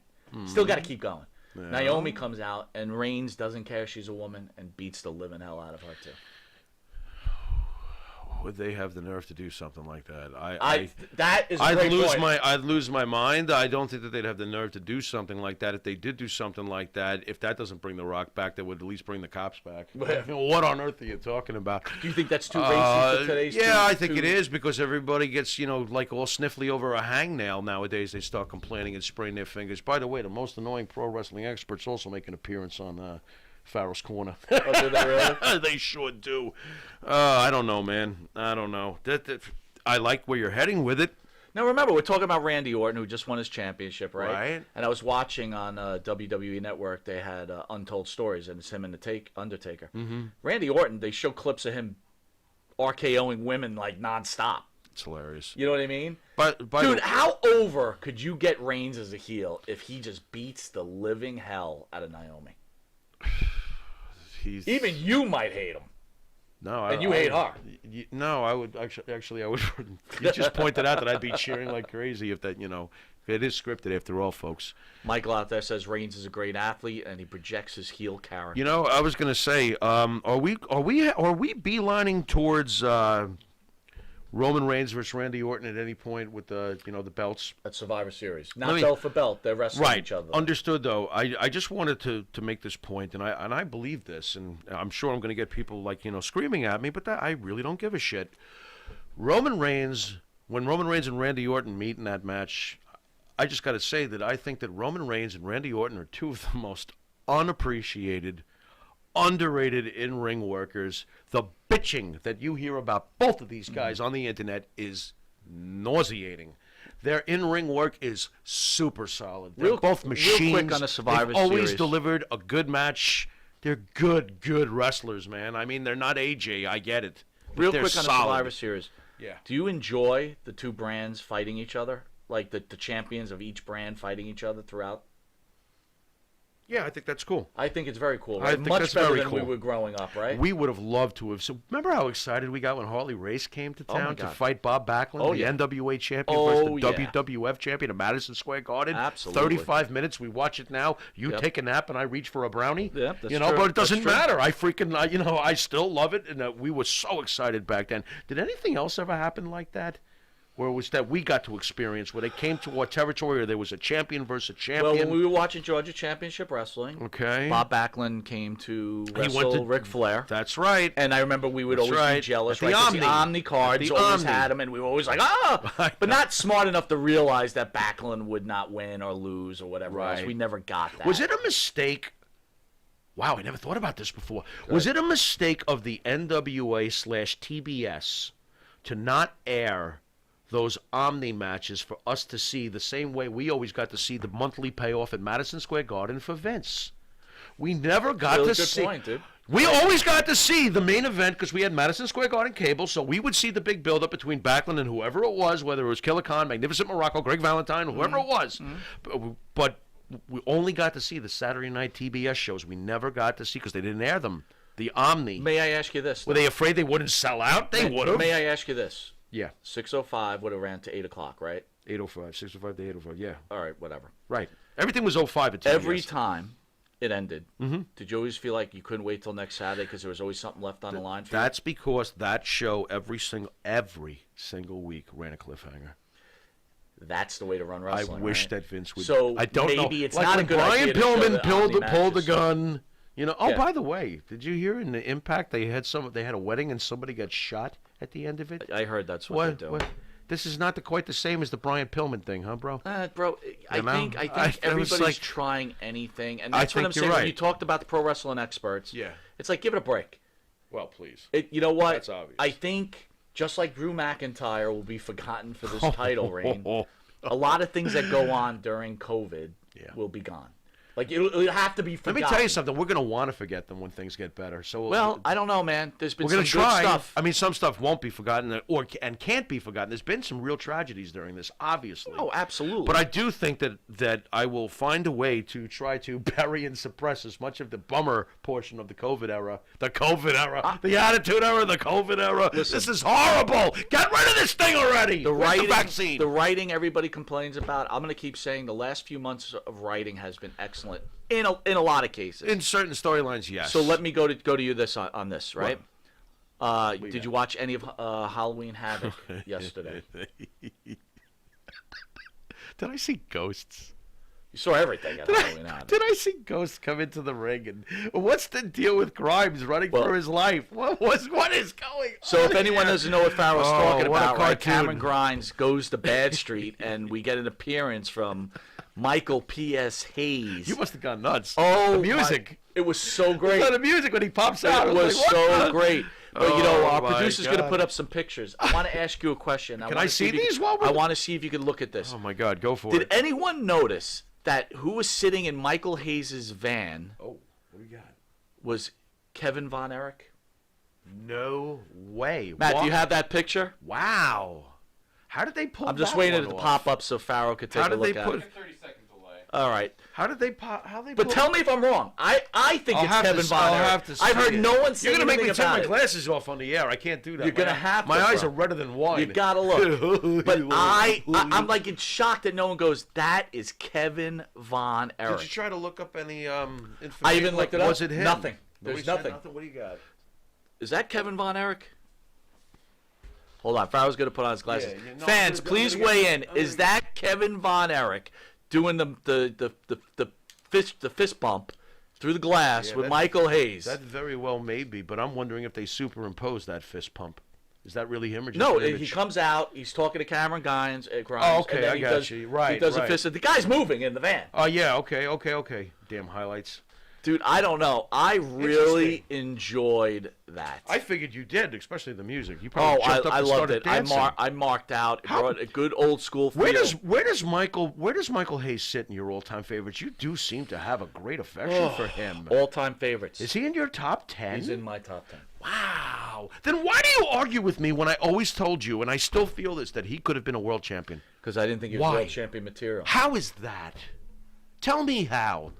S2: Still got to keep going.
S4: Yeah.
S2: Naomi comes out, and Reigns doesn't care she's a woman and beats the living hell out of her too.
S4: Would they have the nerve to do something like that?
S2: That is a great point.
S4: I'd lose my mind. I don't think that they'd have the nerve to do something like that. If they did do something like that, if that doesn't bring The Rock back, that would at least bring the cops back. What on earth are you talking about?
S2: Do you think that's too racy for today's?
S4: Yeah, I think it is because everybody gets, like all sniffly over a hangnail nowadays. They start complaining and spraying their fingers. By the way, the most annoying pro wrestling experts also make an appearance on Pharaoh's Corner.
S2: Oh, do they really?
S4: They sure do. I don't know, man. I don't know. I like where you're heading with it.
S2: Now remember, we're talking about Randy Orton, who just won his championship, right?
S4: Right.
S2: And I was watching on WWE Network. They had Untold Stories, and it's him and the Undertaker. Mm-hmm. Randy Orton. They show clips of him RKOing women like nonstop.
S4: It's hilarious.
S2: You know what I mean?
S4: But
S2: Dude, how over could you get Reigns as a heel if he just beats the living hell out of Naomi? Even you might hate him.
S4: No,
S2: And you hate her.
S4: No, I would actually. I would. You just pointed out that I'd be cheering like crazy if that. It is scripted after all, folks.
S2: Michael out there says Reigns is a great athlete and he projects his heel character.
S4: You know, I was going to say, are we beelining towards Roman Reigns versus Randy Orton at any point with the the belts?
S2: At Survivor Series, not belt for belt. They're wrestling each other.
S4: Understood, though. I just wanted to make this point, and I believe this, and I'm sure I'm going to get people screaming at me, but I really don't give a shit. When Roman Reigns and Randy Orton meet in that match, I just got to say that I think that Roman Reigns and Randy Orton are two of the most unappreciated, underrated in-ring workers. The bitching that you hear about both of these guys on the internet is nauseating. Their in-ring work is super solid. They're both machines.
S2: Real quick on the Survivor
S4: They've always
S2: Series.
S4: delivered a good match. They're good wrestlers, man. I mean, they're not AJ. I get it.
S2: Real
S4: They're
S2: quick on the
S4: solid.
S2: Survivor Series.
S4: Yeah.
S2: Do you enjoy the two brands fighting each other? Like the champions of each brand fighting each other throughout?
S4: Yeah, I think that's cool.
S2: I think it's very cool.
S4: I
S2: Right?
S4: think
S2: Much
S4: that's
S2: better
S4: very
S2: than we
S4: cool.
S2: were growing up, right?
S4: We would have loved to have. So remember how excited we got when Harley Race came to
S2: Oh, my
S4: town to
S2: God.
S4: fight Bob Backlund,
S2: Oh,
S4: the
S2: yeah.
S4: NWA champion
S2: Oh,
S4: versus the
S2: yeah.
S4: WWF champion at Madison Square Garden?
S2: Absolutely.
S4: 35 minutes. We watch it now. You
S2: Yep.
S4: take a nap and I reach for a brownie.
S2: Yep, that's
S4: you know,
S2: true.
S4: but it doesn't
S2: That's true.
S4: matter. I freaking, I still love it, and we were so excited back then. Did anything else ever happen like that? Where it was that we got to experience, where they came to our territory, or there was a champion versus a
S2: Well,
S4: champion?
S2: when we were watching Georgia Championship Wrestling,
S4: Okay.
S2: Bob Backlund came to
S4: went
S2: wrestle
S4: to-
S2: Ric Flair.
S4: That's right.
S2: And I remember we would
S4: That's
S2: always be
S4: right.
S2: jealous,
S4: At the
S2: right? 'Cause the
S4: Omni.
S2: Omni cards
S4: At the
S2: always
S4: Omni.
S2: had them, and we were always like, ah! But not smart enough to realize that Backlund would not win or lose or whatever else.
S4: Right.
S2: We never got that.
S4: Was it a mistake? Wow, I never thought about this before. Was it a mistake of the NWA/TBS to not air those Omni matches for us to see the same way we always got to see the monthly payoff at Madison Square Garden for Vince? We never got
S2: Really
S4: to
S2: good
S4: see.
S2: point, dude.
S4: We always got to see the main event because we had Madison Square Garden cable, so we would see the big build-up between Backlund and whoever it was, whether it was Killer Khan, Magnificent Morocco, Greg Valentine, whoever it was. But we only got to see the Saturday night TBS shows. We never got to see because they didn't air them. The Omni.
S2: May I ask you this?
S4: Were they afraid they wouldn't sell out? They would have.
S2: May I ask you this?
S4: Yeah.
S2: 6:05 would have ran to 8 o'clock, right?
S4: 8:05, 6:05 to 8:05. Yeah.
S2: All right, whatever.
S4: Right. Everything was 05 at TBS.
S2: Every time it ended, did you always feel like you couldn't wait till next Saturday because there was always something left on the line for you?
S4: That's because that show every single week ran a cliffhanger.
S2: That's the way to run
S4: I
S2: wrestling.
S4: wish
S2: right?
S4: that Vince would.
S2: So
S4: I don't know.
S2: maybe it's
S4: like
S2: not a
S4: when
S2: good
S4: Brian
S2: idea to show
S4: Pillman
S2: the
S4: pulled
S2: Omni
S4: the
S2: matches.
S4: gun. Oh,
S2: Yeah.
S4: by the way, did you hear in the Impact they had a wedding and somebody got shot at the end of it?
S2: I heard that's what they're doing.
S4: This is not quite the same as the Brian Pillman thing, huh, bro?
S2: Bro, I
S4: You know?
S2: think
S4: I was
S2: everybody's
S4: like-
S2: trying anything, and
S4: I
S2: that's what
S4: think
S2: I'm
S4: you're
S2: saying. When
S4: right.
S2: you talked about the pro wrestling experts,
S4: Yeah.
S2: it's like give it a break.
S4: Well, please.
S2: You know what?
S4: That's obvious.
S2: I think just like Drew McIntyre will be forgotten for this title reign, a lot of things that go on during COVID will be gone. Like it'll have to be
S4: Let
S2: forgotten.
S4: me tell you something. We're going to want to forget them when things get better. So
S2: Well, I don't know, man. There's been
S4: we're
S2: some
S4: going to
S2: good
S4: try.
S2: stuff.
S4: I mean, some stuff won't be forgotten and can't be forgotten. There's been some real tragedies during this, obviously.
S2: Oh, absolutely.
S4: But I do think that I will find a way to try to bury and suppress as much of the bummer portion of the COVID era, the Attitude Era, the COVID era. This is horrible. Get rid of this thing already.
S2: The
S4: Where's
S2: writing,
S4: the vaccine.
S2: the writing everybody complains about. I'm going to keep saying the last few months of writing has been excellent in a lot of cases.
S4: In certain storylines, yes.
S2: So let me go to you this on this, right?
S4: What
S2: Did you watch any of Halloween Havoc yesterday?
S4: Did I see ghosts?
S2: You saw everything at Halloween Havoc.
S4: Did I see ghosts come into the ring? And what's the deal with Grimes running for his life? What is going on?
S2: So if anyone
S4: here?
S2: doesn't know what Pharaoh's talking
S4: what a
S2: about, right?
S4: cartoon.
S2: Cameron Grimes goes to Bad Street, and we get an appearance from Michael P.S. Hayes.
S4: You must have gone nuts.
S2: Oh,
S4: the music.
S2: it was so great.
S4: The music when he pops out.
S2: It
S4: I
S2: was
S4: like, what
S2: so
S4: the-
S2: great. But our
S4: my
S2: producer's going to
S4: God.
S2: put up some pictures. I want to ask you a question.
S4: Can I see these while we're-
S2: I want to see if you can look at this.
S4: Oh my God, go for
S2: Did
S4: it.
S2: anyone notice that who was sitting in Michael Hayes' van
S4: Oh, what do we got?
S2: was Kevin Von Erich?
S4: No way.
S2: Matt,
S4: What?
S2: do you have that picture?
S4: Wow. How did they pull
S2: I'm just
S4: that
S2: waiting
S4: one
S2: to
S4: off?
S2: pop up so Pharaoh could take
S4: How
S2: a
S4: did
S2: look
S4: they
S2: at
S4: put?
S2: it.
S3: 30-second delay.
S2: All right.
S4: How did they pop? How they?
S2: But tell me if I'm wrong. I think it's Kevin Von Erich.
S4: I'll have to see
S2: I've heard
S4: it.
S2: no one say
S4: You're gonna make me
S2: anything
S4: take
S2: about
S4: my
S2: it.
S4: glasses off on the air. I can't do that.
S2: You're gonna have to.
S4: My eyes
S2: bro.
S4: are redder than wine.
S2: You gotta look. But I'm like in shock that no one goes, that is Kevin Von Erich.
S4: Did you try to look up any information?
S2: I even looked it up.
S4: Was it him?
S2: Nothing.
S4: Nobody
S2: There's
S4: said
S2: nothing.
S4: What do you got?
S2: Is that Kevin Von Erich? Hold on. Pharaoh's going to put on his glasses.
S4: Yeah, no,
S2: Fans,
S4: I'm
S2: please
S4: gonna
S2: weigh
S4: get-
S2: in.
S4: I'm gonna
S2: Is that Kevin Von Erich doing the fist bump through the glass
S4: Yeah,
S2: with
S4: that-
S2: Michael Hayes?
S4: That very well may be, but I'm wondering if they superimpose that fist pump. Is that really him or just
S2: No,
S4: an image?
S2: he comes out. He's talking to Cameron Grimes.
S4: Oh, okay,
S2: and then
S4: I
S2: he
S4: got
S2: does,
S4: you. Right,
S2: He does a
S4: right.
S2: fist. The guy's moving in the van.
S4: Oh, yeah, okay. Damn highlights.
S2: Dude, I don't know. I really enjoyed that.
S4: I figured you did, especially the music. You
S2: Oh,
S4: probably jumped up
S2: I
S4: and
S2: loved
S4: started
S2: it.
S4: dancing.
S2: I marked out. It
S4: How-
S2: brought a good old school feel.
S4: Where does Michael Hayes sit in your all-time favorites? You do seem to have a great affection for him.
S2: All-time favorites.
S4: Is he in your top 10?
S2: He's in my top 10.
S4: Wow. Then why do you argue with me when I always told you, and I still feel this, that he could have been a world champion?
S2: Because I didn't think he was
S4: Why?
S2: world champion material.
S4: How is that? Tell me how.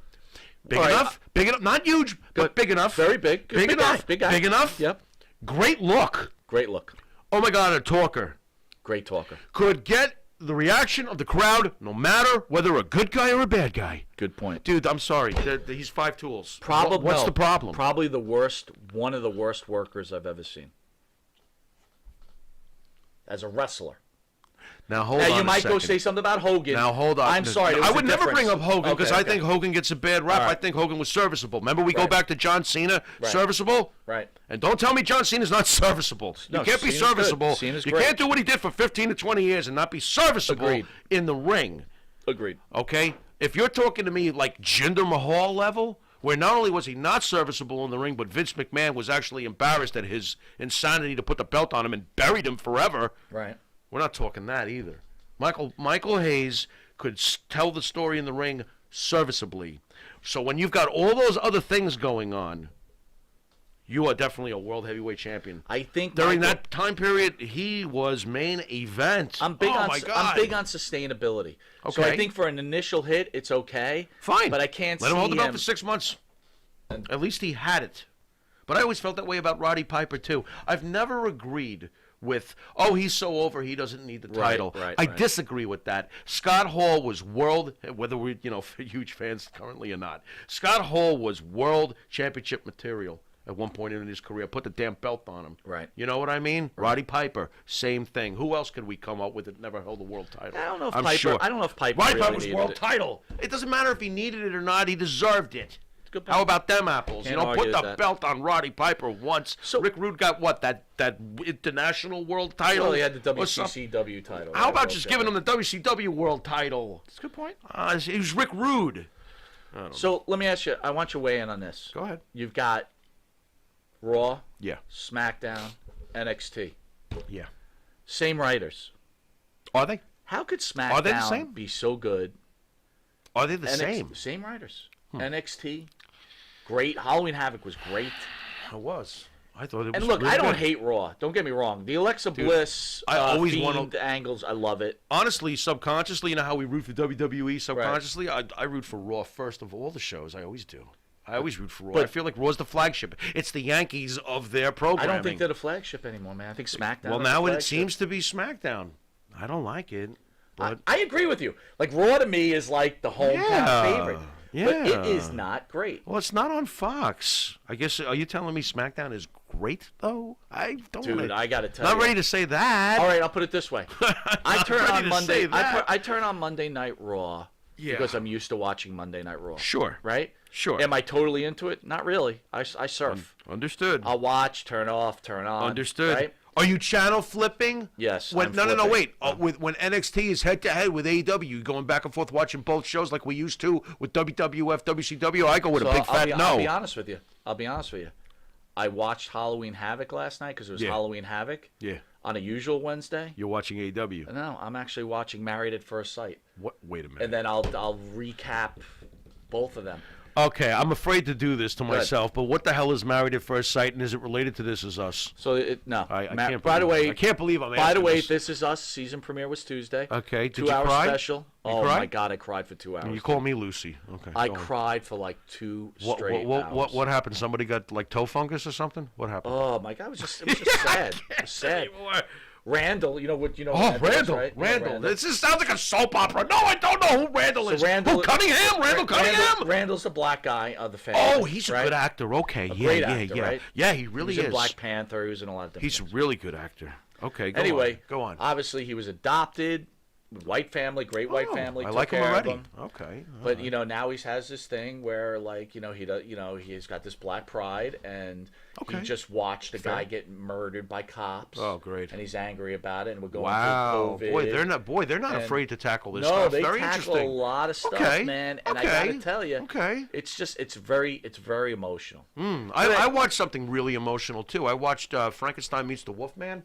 S4: Big
S2: All right,
S4: enough? Big enough? Not huge, but big enough.
S2: Very big.
S4: Big enough?
S2: Big guy.
S4: Big enough?
S2: Yep.
S4: Great look.
S2: Great look.
S4: Oh my God, a talker.
S2: Great talker.
S4: Could get the reaction of the crowd no matter whether a good guy or a bad guy.
S2: Good point.
S4: Dude, I'm sorry. He's five tools.
S2: Probably.
S4: What's the problem?
S2: Probably the worst. One of the worst workers I've ever seen. As a wrestler.
S4: Now hold on.
S2: Now you might
S4: a
S2: go
S4: second.
S2: say something about Hogan.
S4: Now hold on.
S2: I'm sorry.
S4: I would never bring up Hogan because I think Hogan gets a bad rap.
S2: All right.
S4: I think Hogan was serviceable. Remember, we go
S2: Right.
S4: back to John Cena,
S2: Right.
S4: serviceable.
S2: Right.
S4: And don't tell me John Cena's not serviceable.
S2: No,
S4: You can't be
S2: Cena's good.
S4: serviceable.
S2: Cena's
S4: You
S2: great.
S4: can't do what he did for 15 to 20 years and not be serviceable
S2: Agreed.
S4: in the ring.
S2: Agreed.
S4: Okay? If you're talking to me like Jinder Mahal level, where not only was he not serviceable in the ring, but Vince McMahon was actually embarrassed at his insanity to put the belt on him and buried him forever,
S2: Right.
S4: we're not talking that either. Michael Hayes could tell the story in the ring serviceably. So when you've got all those other things going on, you are definitely a world heavyweight champion.
S2: I think
S4: During
S2: Michael-
S4: that time period, he was main event.
S2: I'm big
S4: oh
S2: on
S4: my God.
S2: I'm big on sustainability. So I
S4: Okay.
S2: think for an initial hit, it's okay.
S4: Fine.
S2: But I can't
S4: Let
S2: see
S4: him hold the belt
S2: him.
S4: for 6 months. At least he had it. But I always felt that way about Roddy Piper, too. I've never agreed with, oh, he's so over, he doesn't need the title.
S2: right,
S4: I
S2: right.
S4: disagree with that. Scott Hall was world, whether we're, huge fans currently or not. Scott Hall was world championship material at one point in his career. Put the damn belt on him.
S2: Right.
S4: You know what I mean? Roddy Piper, same thing. Who else could we come up with that never held a world title?
S2: I don't know if
S4: I'm
S2: Piper.
S4: sure.
S2: I don't know if Piper.
S4: Roddy
S2: really
S4: Piper was
S2: needed
S4: world
S2: it.
S4: title. It doesn't matter if he needed it or not. He deserved it.
S2: Good point.
S4: How about them apples?
S2: Can't
S4: Put
S2: argue
S4: the
S2: with that.
S4: belt on Roddy Piper once.
S2: So-
S4: Rick Rude got what? That international world title?
S2: Well, he had the
S4: or something?
S2: WCCW title.
S4: How about
S2: World
S4: just giving him the WCW world title?
S2: That's a good point.
S4: He was Rick Rude.
S2: So let me ask you. I want you to weigh in on this.
S4: Go ahead.
S2: You've got Raw,
S4: Yeah.
S2: SmackDown, NXT.
S4: Yeah.
S2: Same writers.
S4: Are they?
S2: How could SmackDown
S4: Are they the same?
S2: be so good?
S4: Are they the same?
S2: Same writers. NXT, great. Halloween Havoc was great.
S4: I was. I thought it was.
S2: And look,
S4: really
S2: I don't
S4: good.
S2: hate Raw. Don't get me wrong. The Alexa Bliss,
S4: I always
S2: Fiend
S4: wanna-
S2: angles, I love it.
S4: Honestly, subconsciously, you know how we root for WWE subconsciously? I root for Raw first of all the shows. I always do. I always root for Raw.
S2: But-
S4: I feel like Raw's the flagship. It's the Yankees of their programming.
S2: I don't think they're the flagship anymore, man. I think SmackDown.
S4: Well,
S2: is
S4: now
S2: the
S4: it
S2: flagship.
S4: seems to be SmackDown. I don't like it. But
S2: I agree with you. Like Raw to me is like the hometown
S4: Yeah,
S2: favorite. But
S4: yeah.
S2: it is not great.
S4: well, it's not on Fox. I guess. Are you telling me SmackDown is great though? I don't.
S2: Dude,
S4: wanna,
S2: I gotta tell
S4: not
S2: you.
S4: ready to say that.
S2: All right, I'll put it this way. I
S4: Not
S2: turn
S4: ready
S2: on
S4: to
S2: Monday.
S4: say that.
S2: I turn on Monday Night Raw
S4: Yeah.
S2: because I'm used to watching Monday Night Raw.
S4: Sure.
S2: Right?
S4: Sure.
S2: Am I totally into it? Not really. I surf.
S4: Understood.
S2: I'll watch, turn off, turn on.
S4: Understood.
S2: Right?
S4: Are you channel flipping?
S2: Yes,
S4: When,
S2: I'm
S4: no,
S2: flipping.
S4: wait. When NXT is head to head with AEW, going back and forth watching both shows like we used to with WWF, WCW. I go with
S2: So
S4: a big fat no.
S2: I'll be honest with you. I watched Halloween Havoc last night because it was
S4: Yeah.
S2: Halloween Havoc.
S4: Yeah.
S2: On a usual Wednesday.
S4: You're watching AEW.
S2: No, I'm actually watching Married at First Sight.
S4: What? Wait a minute.
S2: And then I'll recap both of them.
S4: Okay, I'm afraid to do this to
S2: ahead.
S4: myself, but what the hell is Married at First Sight, and is it related to This Is Us?
S2: So no.
S4: I can't.
S2: By the way,
S4: I can't believe I'm.
S2: By the
S4: asking
S2: way,
S4: this.
S2: This Is Us season premiere was Tuesday.
S4: Okay, did you
S2: 2-hour
S4: cry?
S2: special.
S4: You
S2: Oh
S4: cried?
S2: my God, I cried for 2 hours.
S4: You call me Lucy. Okay.
S2: I
S4: go on.
S2: cried for like 2 straight hours.
S4: What happened? Somebody got like toe fungus or something? What happened?
S2: Oh my God, it was just sad. It was sad. Randall, you know what? You know.
S4: Oh,
S2: Randall,
S4: Randall,
S2: right?
S4: Randall. This just sounds like a soap opera. No, I don't know who Randall is.
S2: Randall,
S4: who, Cunningham? Randall Cunningham?
S2: Randall's the black guy of the family.
S4: Oh, he's a good actor. Okay,
S2: Great actor,
S4: yeah.
S2: right?
S4: Yeah, he really
S2: he was
S4: is.
S2: in Black Panther. He was in a lot of different
S4: He's a
S2: things.
S4: really good actor. Okay, go on.
S2: Obviously, he was adopted. White family, great white family.
S4: I
S2: took
S4: like him
S2: care
S4: already.
S2: Of him.
S4: Okay.
S2: But now he has this thing where he does, he's got this black pride, and he just watched a guy get murdered by cops.
S4: Oh, great.
S2: And he's angry about it, and we're going
S4: wow.
S2: through COVID.
S4: They're not afraid to tackle this
S2: no,
S4: stuff.
S2: they
S4: Very
S2: tackle
S4: interesting.
S2: a lot of stuff,
S4: Okay.
S2: man. And
S4: Okay.
S2: I gotta tell you,
S4: Okay.
S2: it's very emotional.
S4: I watched something really emotional too. I watched Frankenstein Meets the Wolfman.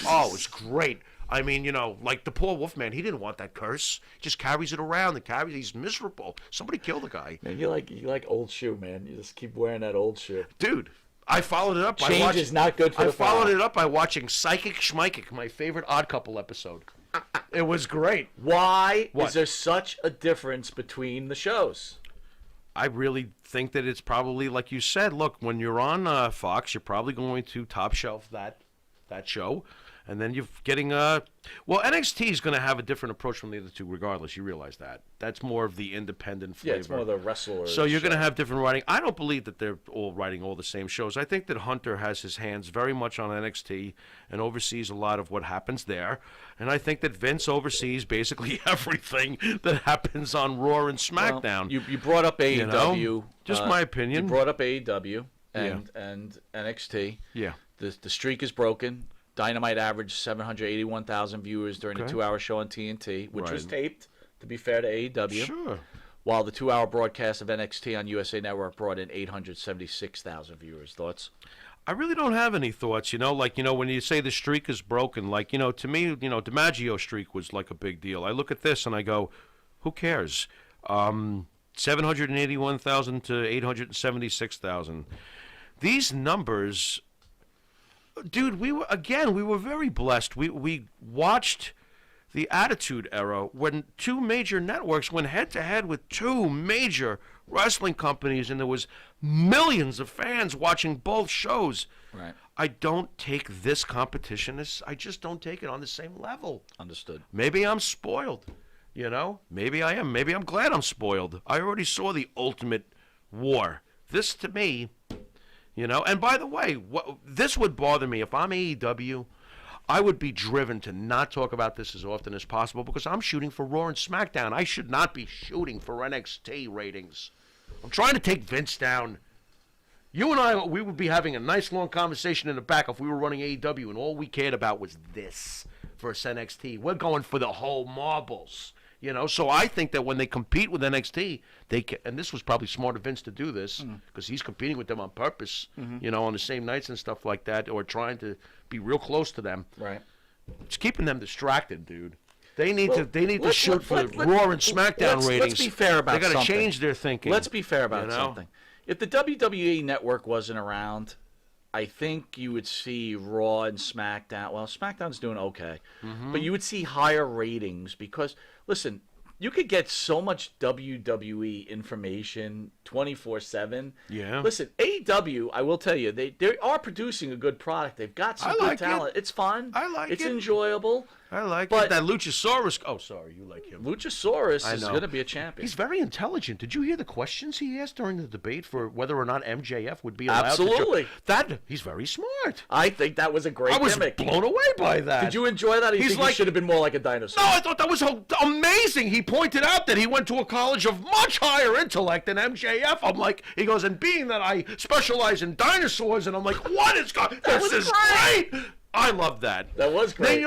S4: Oh, it's great. I mean, like the poor Wolfman, he didn't want that curse. He just carries it around and he's miserable. Somebody kill the guy.
S2: Man, you like old shoe, man. You just keep wearing that old shoe.
S4: Dude, I followed it up.
S2: Change is not good for the
S4: I followed
S2: family.
S4: it up by watching Psychic Schmeikic, my favorite Odd Couple episode. It was great.
S2: Why
S4: What?
S2: is there such a difference between the shows?
S4: I really think that it's probably like you said. Look, when you're on Fox, you're probably going to top shelf that show. And then you're getting NXT is going to have a different approach from the other two, regardless. You realize that. That's more of the independent flavor.
S2: Yeah, it's more the wrestlers.
S4: So you're going to have different writing. I don't believe that they're all writing all the same shows. I think that Hunter has his hands very much on NXT and oversees a lot of what happens there. And I think that Vince oversees basically everything that happens on Raw and SmackDown.
S2: Well, you brought up AEW.
S4: Just my opinion.
S2: You brought up AEW and NXT.
S4: Yeah.
S2: The streak is broken. Dynamite averaged 781,000 viewers during the 2-hour show on TNT, which was taped, to be fair to AEW.
S4: Sure.
S2: While the 2-hour broadcast of NXT on USA Network brought in 876,000 viewers. Thoughts?
S4: I really don't have any thoughts, when you say the streak is broken, to me, DiMaggio streak was like a big deal. I look at this and I go, who cares? 781,000 to 876,000. These numbers, dude, we were very blessed. We watched the Attitude Era when two major networks went head-to-head with two major wrestling companies, and there was millions of fans watching both shows.
S2: Right.
S4: I don't take this competition I just don't take it on the same level.
S2: Understood.
S4: Maybe I'm spoiled, Maybe I am. Maybe I'm glad I'm spoiled. I already saw the Ultimate War. This, to me, and by the way, this would bother me. If I'm AEW, I would be driven to not talk about this as often as possible because I'm shooting for Raw and SmackDown. I should not be shooting for NXT ratings. I'm trying to take Vince down. You and I, we would be having a nice long conversation in the back if we were running AEW and all we cared about was this versus NXT. We're going for the whole marbles. So I think that when they compete with NXT, they can, and this was probably smart of Vince to do this because he's competing with them on purpose, on the same nights and stuff like that, or trying to be real close to them.
S2: Right.
S4: It's keeping them distracted, dude. They need to shoot for Raw and SmackDown ratings.
S2: Let's be fair about
S4: something. They got
S2: something.
S4: to change their thinking.
S2: Let's be fair about something. If the WWE Network wasn't around, I think you would see Raw and SmackDown. Well, SmackDown's doing okay, but you would see higher ratings because, listen, you could get so much WWE information 24/7.
S4: Yeah.
S2: Listen, AEW, I will tell you, they are producing a good product. They've got some good talent. It's fun.
S4: I like it.
S2: It's enjoyable.
S4: I like
S2: But-
S4: it. That Luchasaurus. Oh, sorry, you like him.
S2: Luchasaurus is
S4: know.
S2: going to be a champion.
S4: He's very intelligent. Did you hear the questions he asked during the debate for whether or not MJF would be allowed
S2: Absolutely.
S4: He's very smart.
S2: I think that was a great
S4: I was
S2: gimmick.
S4: blown away by that.
S2: Did you enjoy that? Or you
S4: He's
S2: think
S4: like-
S2: he should have been more like a dinosaur?
S4: No, I thought that was amazing. He pointed out that he went to a college of much higher intellect than MJF. I'm like, he goes, and being that I specialize in dinosaurs, and I'm like, what is going? This is great. I love that.
S2: That was great.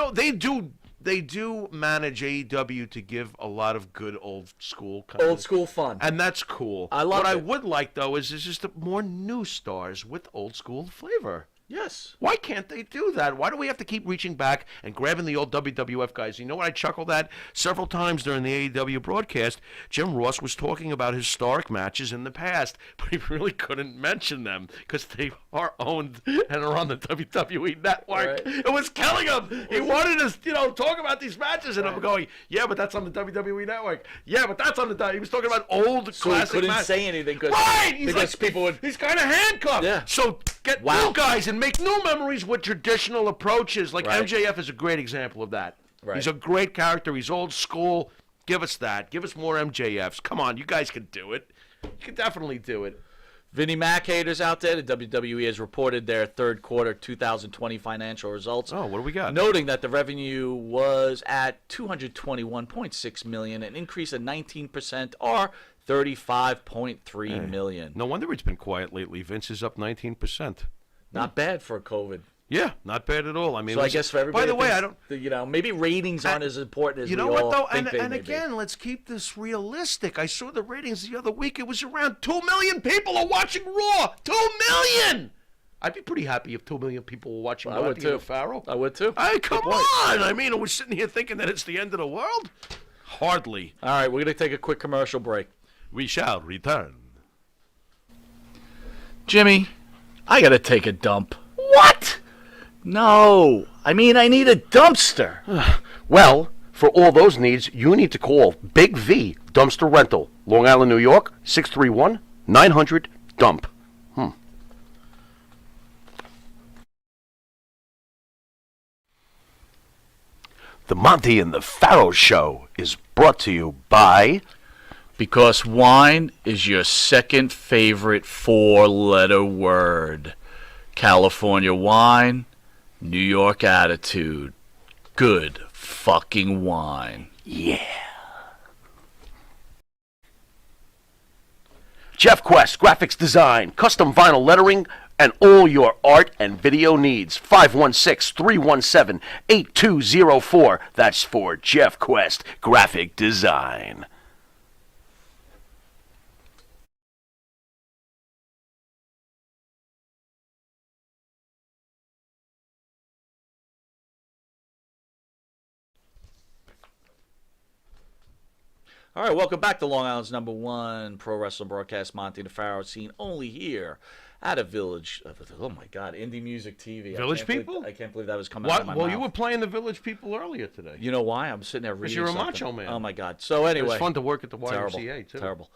S4: They do manage AEW to give a lot of good old school
S2: Old school fun.
S4: and that's cool.
S2: I love
S4: What I
S2: it.
S4: would like though is just more new stars with old school flavor.
S2: Yes.
S4: Why can't they do that? Why do we have to keep reaching back and grabbing the old WWF guys? You know what? I chuckled at several times during the AEW broadcast. Jim Ross was talking about historic matches in the past, but he really couldn't mention them because they are owned and are on the WWE network.
S2: Right.
S4: It was killing him. He wanted us, talk about these matches, and I'm going, yeah, but that's on the WWE network. Yeah, but that's on the. He was talking about old
S2: So he
S4: classic
S2: couldn't
S4: matches.
S2: say anything
S4: Right!
S2: because people would.
S4: He's kind of handcuffed.
S2: Yeah.
S4: So get new guys and make new memories with traditional approaches. Like
S2: Right.
S4: MJF is a great example of that.
S2: Right.
S4: He's a great character. He's old school. Give us that. Give us more MJFs. Come on, you guys can do it. You can definitely do it.
S2: Vinnie Mac haters out there, the WWE has reported their third quarter 2020 financial results.
S4: Oh, what do we got?
S2: Noting that the revenue was at $221.6 million, an increase of 19%, or $35.3 million.
S4: No wonder it's been quiet lately. Vince is up 19%.
S2: Not bad for COVID.
S4: Yeah, not bad at all. I mean,
S2: So I guess for everybody,
S4: by the way,
S2: thinks
S4: I don't.
S2: that, maybe ratings aren't as important as
S4: You
S2: we
S4: know what
S2: all
S4: though,
S2: think they
S4: and
S2: may be.
S4: again, let's keep this realistic. I saw the ratings the other week. It was around 2 million people are watching Raw. 2 million. I'd be pretty happy if 2 million people were watching
S2: I would
S4: Monte
S2: too.
S4: and Pharaoh.
S2: I would too.
S4: Hey, come
S2: Good point.
S4: on! I mean, are we sitting here thinking that it's the end of the world? Hardly.
S2: All right, we're going to take a quick commercial break.
S4: We shall return.
S2: Jimmy, I got to take a dump. What? No, I mean I need a dumpster.
S4: Well, for all those needs, you need to call Big V Dumpster Rental, Long Island, New York, 631-900-DUMP. The Monte and the Pharaoh Show is brought to you by...
S2: Because wine is your second favorite four-letter word. California wine, New York attitude. Good fucking wine.
S4: Yeah. Jeff Quest, graphics design, custom vinyl lettering, and all your art and video needs. 516-317-8204. That's for Jeff Quest, graphic design.
S2: All right, welcome back to Long Island's #1 pro wrestling broadcast, Monte and the Pharaoh, seen only here at a Village. Oh my God, Indie Music TV.
S4: Village People?
S2: I can't believe that was coming out of my mouth.
S4: You were playing the Village People earlier today.
S2: You know why? I'm sitting there reading
S4: you're a
S2: something.
S4: macho man.
S2: Oh my God. So anyway,
S4: It was fun to work at the
S2: terrible,
S4: YMCA, too.
S2: Terrible.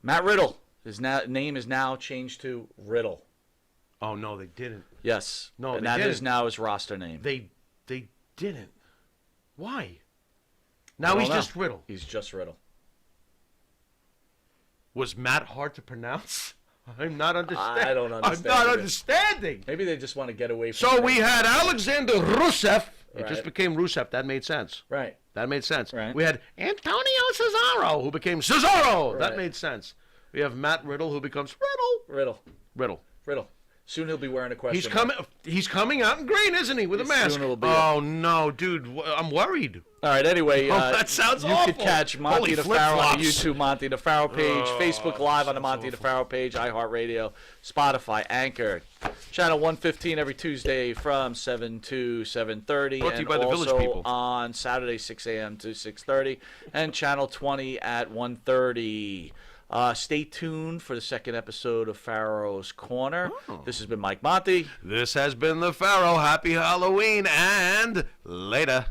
S2: Matt Riddle. His name is now changed to Riddle.
S4: Oh, no, they didn't.
S2: Yes.
S4: No,
S2: and
S4: they
S2: that
S4: didn't.
S2: is now his roster name.
S4: They didn't. Why? Now he's just Riddle.
S2: He's just Riddle.
S4: Was Matt hard to pronounce? I'm not understanding.
S2: I don't understand.
S4: I'm not
S2: either.
S4: understanding.
S2: Maybe they just want to get away from
S4: So
S2: it.
S4: we had Alexander Rusev. It
S2: Right.
S4: just became Rusev. That made sense.
S2: Right.
S4: That made sense.
S2: Right.
S4: We had Antonio Cesaro, who became Cesaro. That
S2: Right.
S4: made sense. We have Matt Riddle, who becomes
S2: Riddle.
S4: Riddle.
S2: Soon he'll be wearing a question.
S4: He's coming out in green, isn't he, with a mask?
S2: Soon it'll be
S4: Oh, no, dude. I'm worried.
S2: All right, anyway,
S4: that sounds
S2: you
S4: awful.
S2: could catch Monte
S4: Holy
S2: the Pharaoh on the
S4: flip-flops.
S2: YouTube Monte the Pharaoh page, Facebook Live on the Monte the Pharaoh page, iHeartRadio, Spotify, Anchor, channel 115 every Tuesday from 7 to 7:30,
S4: Brought to you
S2: and
S4: by the Village
S2: also
S4: People.
S2: on Saturday 6 a.m. to 6:30, and channel 20 at 1:30. Stay tuned for the second episode of Pharaoh's Corner. This has been Mike Monte.
S4: This has been the Pharaoh. Happy Halloween, and later.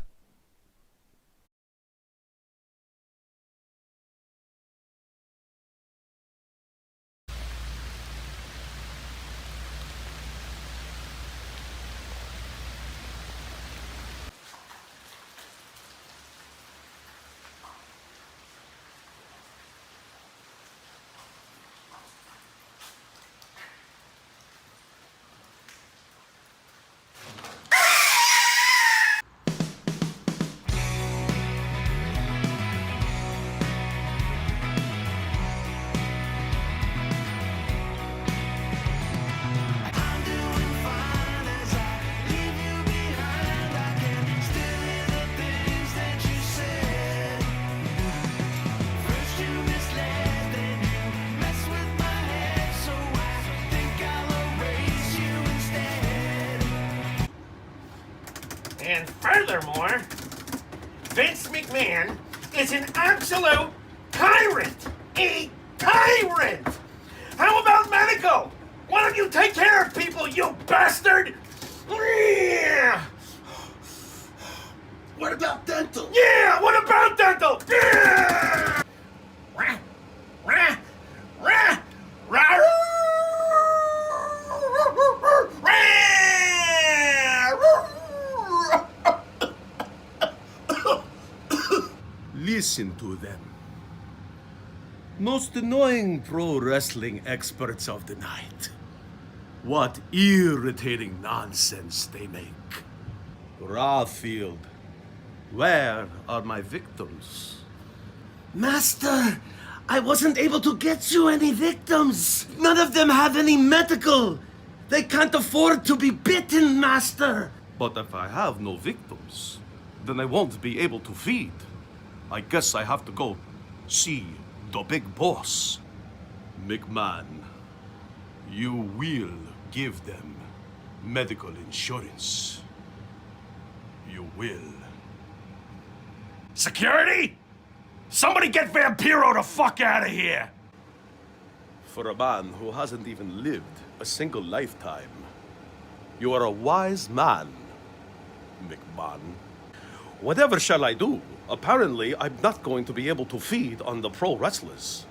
S5: Furthermore, Vince McMahon is an absolute tyrant. A tyrant! How about medical? Why don't you take care of people, you bastard? Yeah!
S1: What about dental?
S5: Yeah! What about dental? Yeah! Rah, rah, rah, rah,
S6: Listen to them. Most annoying pro wrestling experts of the night. What irritating nonsense they make. Rawfield, where are my victims?
S7: Master, I wasn't able to get you any victims. None of them have any medical. They can't afford to be bitten, Master.
S6: But if I have no victims, then I won't be able to feed. I guess I have to go see the big boss. McMahon, you will give them medical insurance. You will.
S5: Security? Somebody get Vampiro the fuck out of here!
S6: For a man who hasn't even lived a single lifetime, you are a wise man, McMahon. Whatever shall I do? Apparently, I'm not going to be able to feed on the pro wrestlers.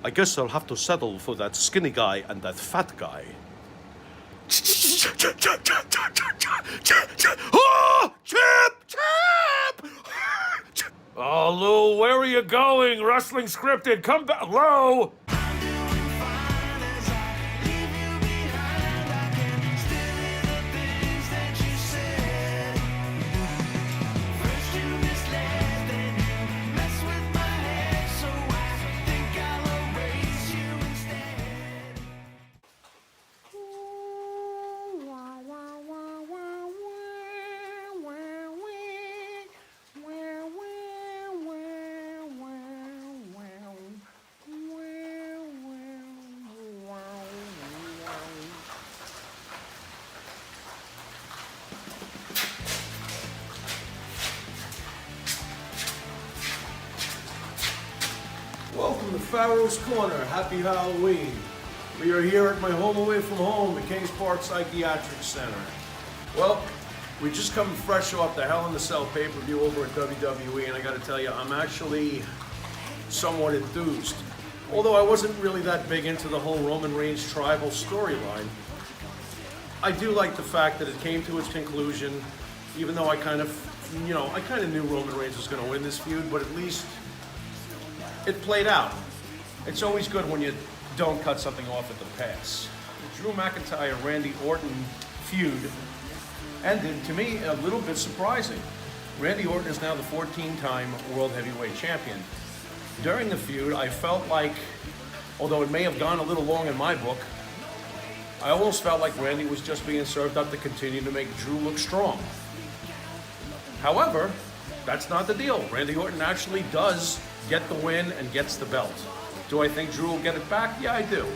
S6: I guess I'll have to settle for that skinny guy and that fat guy. Oh, Chip!
S5: Oh, Lou, where are you going? Wrestling scripted, come back. Lou!
S6: Welcome to Pharaoh's Corner. Happy Halloween. We are here at my home away from home, the Kings Park Psychiatric Center. Well, we just come fresh off the Hell in a Cell pay-per-view over at WWE, and I gotta tell you, I'm actually somewhat enthused. Although I wasn't really that big into the whole Roman Reigns tribal storyline, I do like the fact that it came to its conclusion, even though I kind of knew Roman Reigns was gonna win this feud, but at least it played out. It's always good when you don't cut something off at the pass. The Drew McIntyre-Randy Orton feud ended, to me, a little bit surprising. Randy Orton is now the 14-time World Heavyweight Champion. During the feud, I felt like, although it may have gone a little long in my book, I almost felt like Randy was just being served up to continue to make Drew look strong. However, that's not the deal. Randy Orton actually does get the win and gets the belt. Do I think Drew will get it back? Yeah, I do.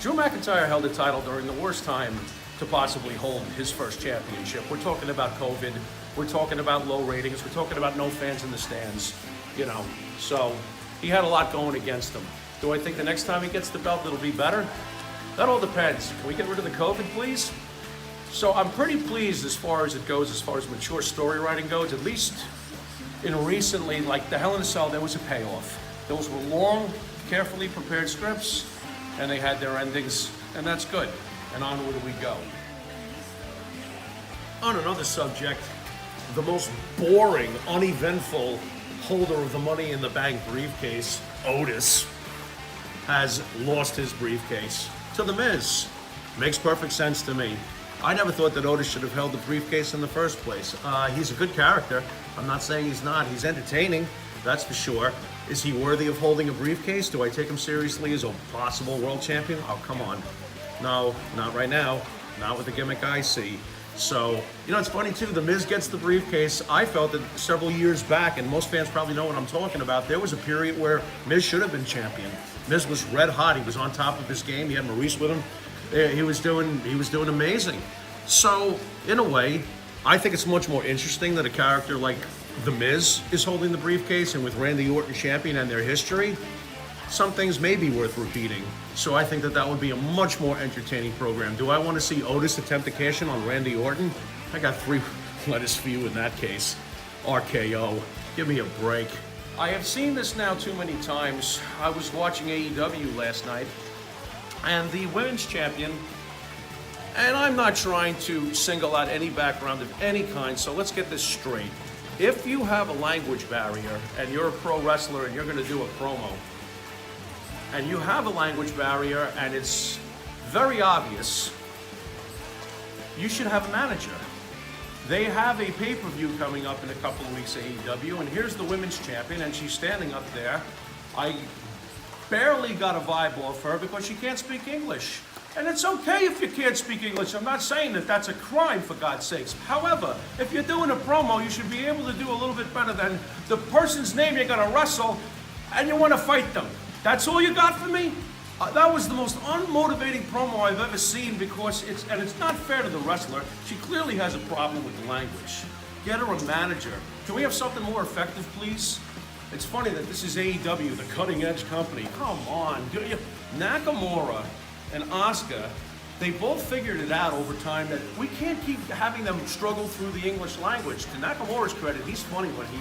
S6: Drew McIntyre held the title during the worst time to possibly hold his first championship. We're talking about COVID. We're talking about low ratings. We're talking about no fans in the stands. So he had a lot going against him. Do I think the next time he gets the belt it'll be better? That all depends. Can we get rid of the COVID, please? So I'm pretty pleased as far as it goes, as far as mature story writing goes, at least in recently, like the Hell in a Cell, there was a payoff. Those were long, carefully prepared scripts, and they had their endings, and that's good. And onward we go. On another subject, the most boring, uneventful holder of the Money in the Bank briefcase, Otis, has lost his briefcase to The Miz. Makes perfect sense to me. I never thought that Otis should have held the briefcase in the first place. He's a good character. I'm not saying he's not. He's entertaining, that's for sure. Is he worthy of holding a briefcase? Do I take him seriously as a possible world champion? Oh, come on. No, not right now. Not with the gimmick I see. So, it's funny too, The Miz gets the briefcase. I felt that several years back, and most fans probably know what I'm talking about, there was a period where Miz should have been champion. Miz was red hot. He was on top of his game. He had Maurice with him. He was doing amazing. So, in a way, I think it's much more interesting that a character like The Miz is holding the briefcase, and with Randy Orton champion and their history, some things may be worth repeating. So I think that that would be a much more entertaining program. Do I want to see Otis attempt to cash in on Randy Orton? I got 3 letters for you in that case. RKO. Give me a break. I have seen this now too many times. I was watching AEW last night, and the women's champion, and I'm not trying to single out any background of any kind, so let's get this straight. If you have a language barrier and you're a pro wrestler and you're going to do a promo, and you have a language barrier and it's very obvious, you should have a manager. They have a pay-per-view coming up in a couple of weeks, AEW, and here's the women's champion, and she's standing up there. I barely got a vibe off her because she can't speak English. And it's okay if you can't speak English. I'm not saying that that's a crime, for God's sakes. However, if you're doing a promo, you should be able to do a little bit better than the person's name you're going to wrestle, and you want to fight them. That's all you got for me? That was the most unmotivating promo I've ever seen, because it's not fair to the wrestler. She clearly has a problem with the language. Get her a manager. Can we have something more effective, please? It's funny that this is AEW, the cutting-edge company. Come on. Nakamura and Asuka, they both figured it out over time that we can't keep having them struggle through the English language. To Nakamura's credit, he's funny when he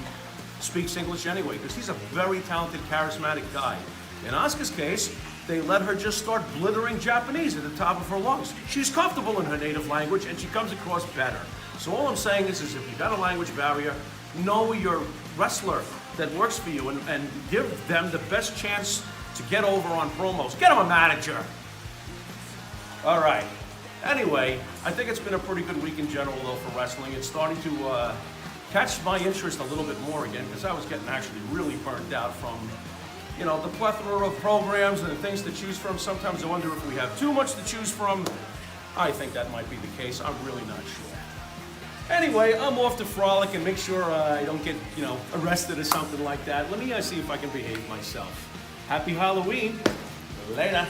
S6: speaks English anyway, because he's a very talented, charismatic guy. In Asuka's case, they let her just start blithering Japanese at the top of her lungs. She's comfortable in her native language, and she comes across better. So all I'm saying is if you got a language barrier, know your wrestler that works for you and give them the best chance to get over on promos. Get them a manager. All right. Anyway, I think it's been a pretty good week in general, though, for wrestling. It's starting to catch my interest a little bit more again, because I was getting actually really burnt out from, you know, the plethora of programs and the things to choose from. Sometimes I wonder if we have too much to choose from. I think that might be the case. I'm really not sure. Anyway, I'm off to frolic and make sure I don't get, you know, arrested or something like that. Let me see if I can behave myself. Happy Halloween. Later.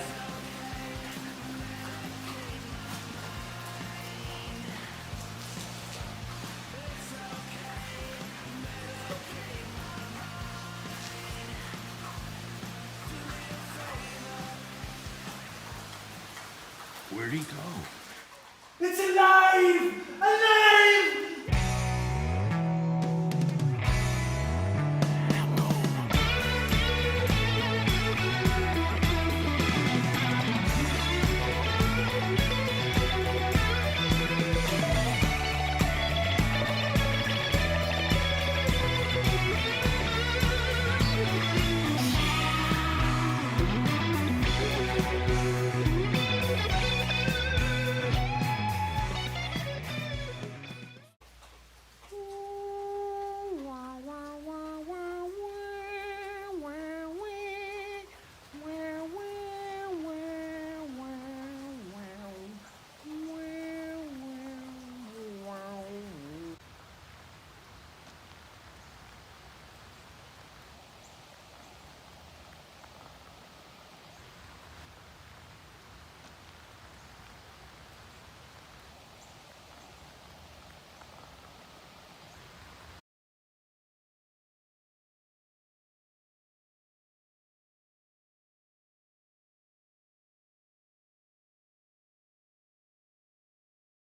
S6: Where'd he go?
S7: It's alive! Alive!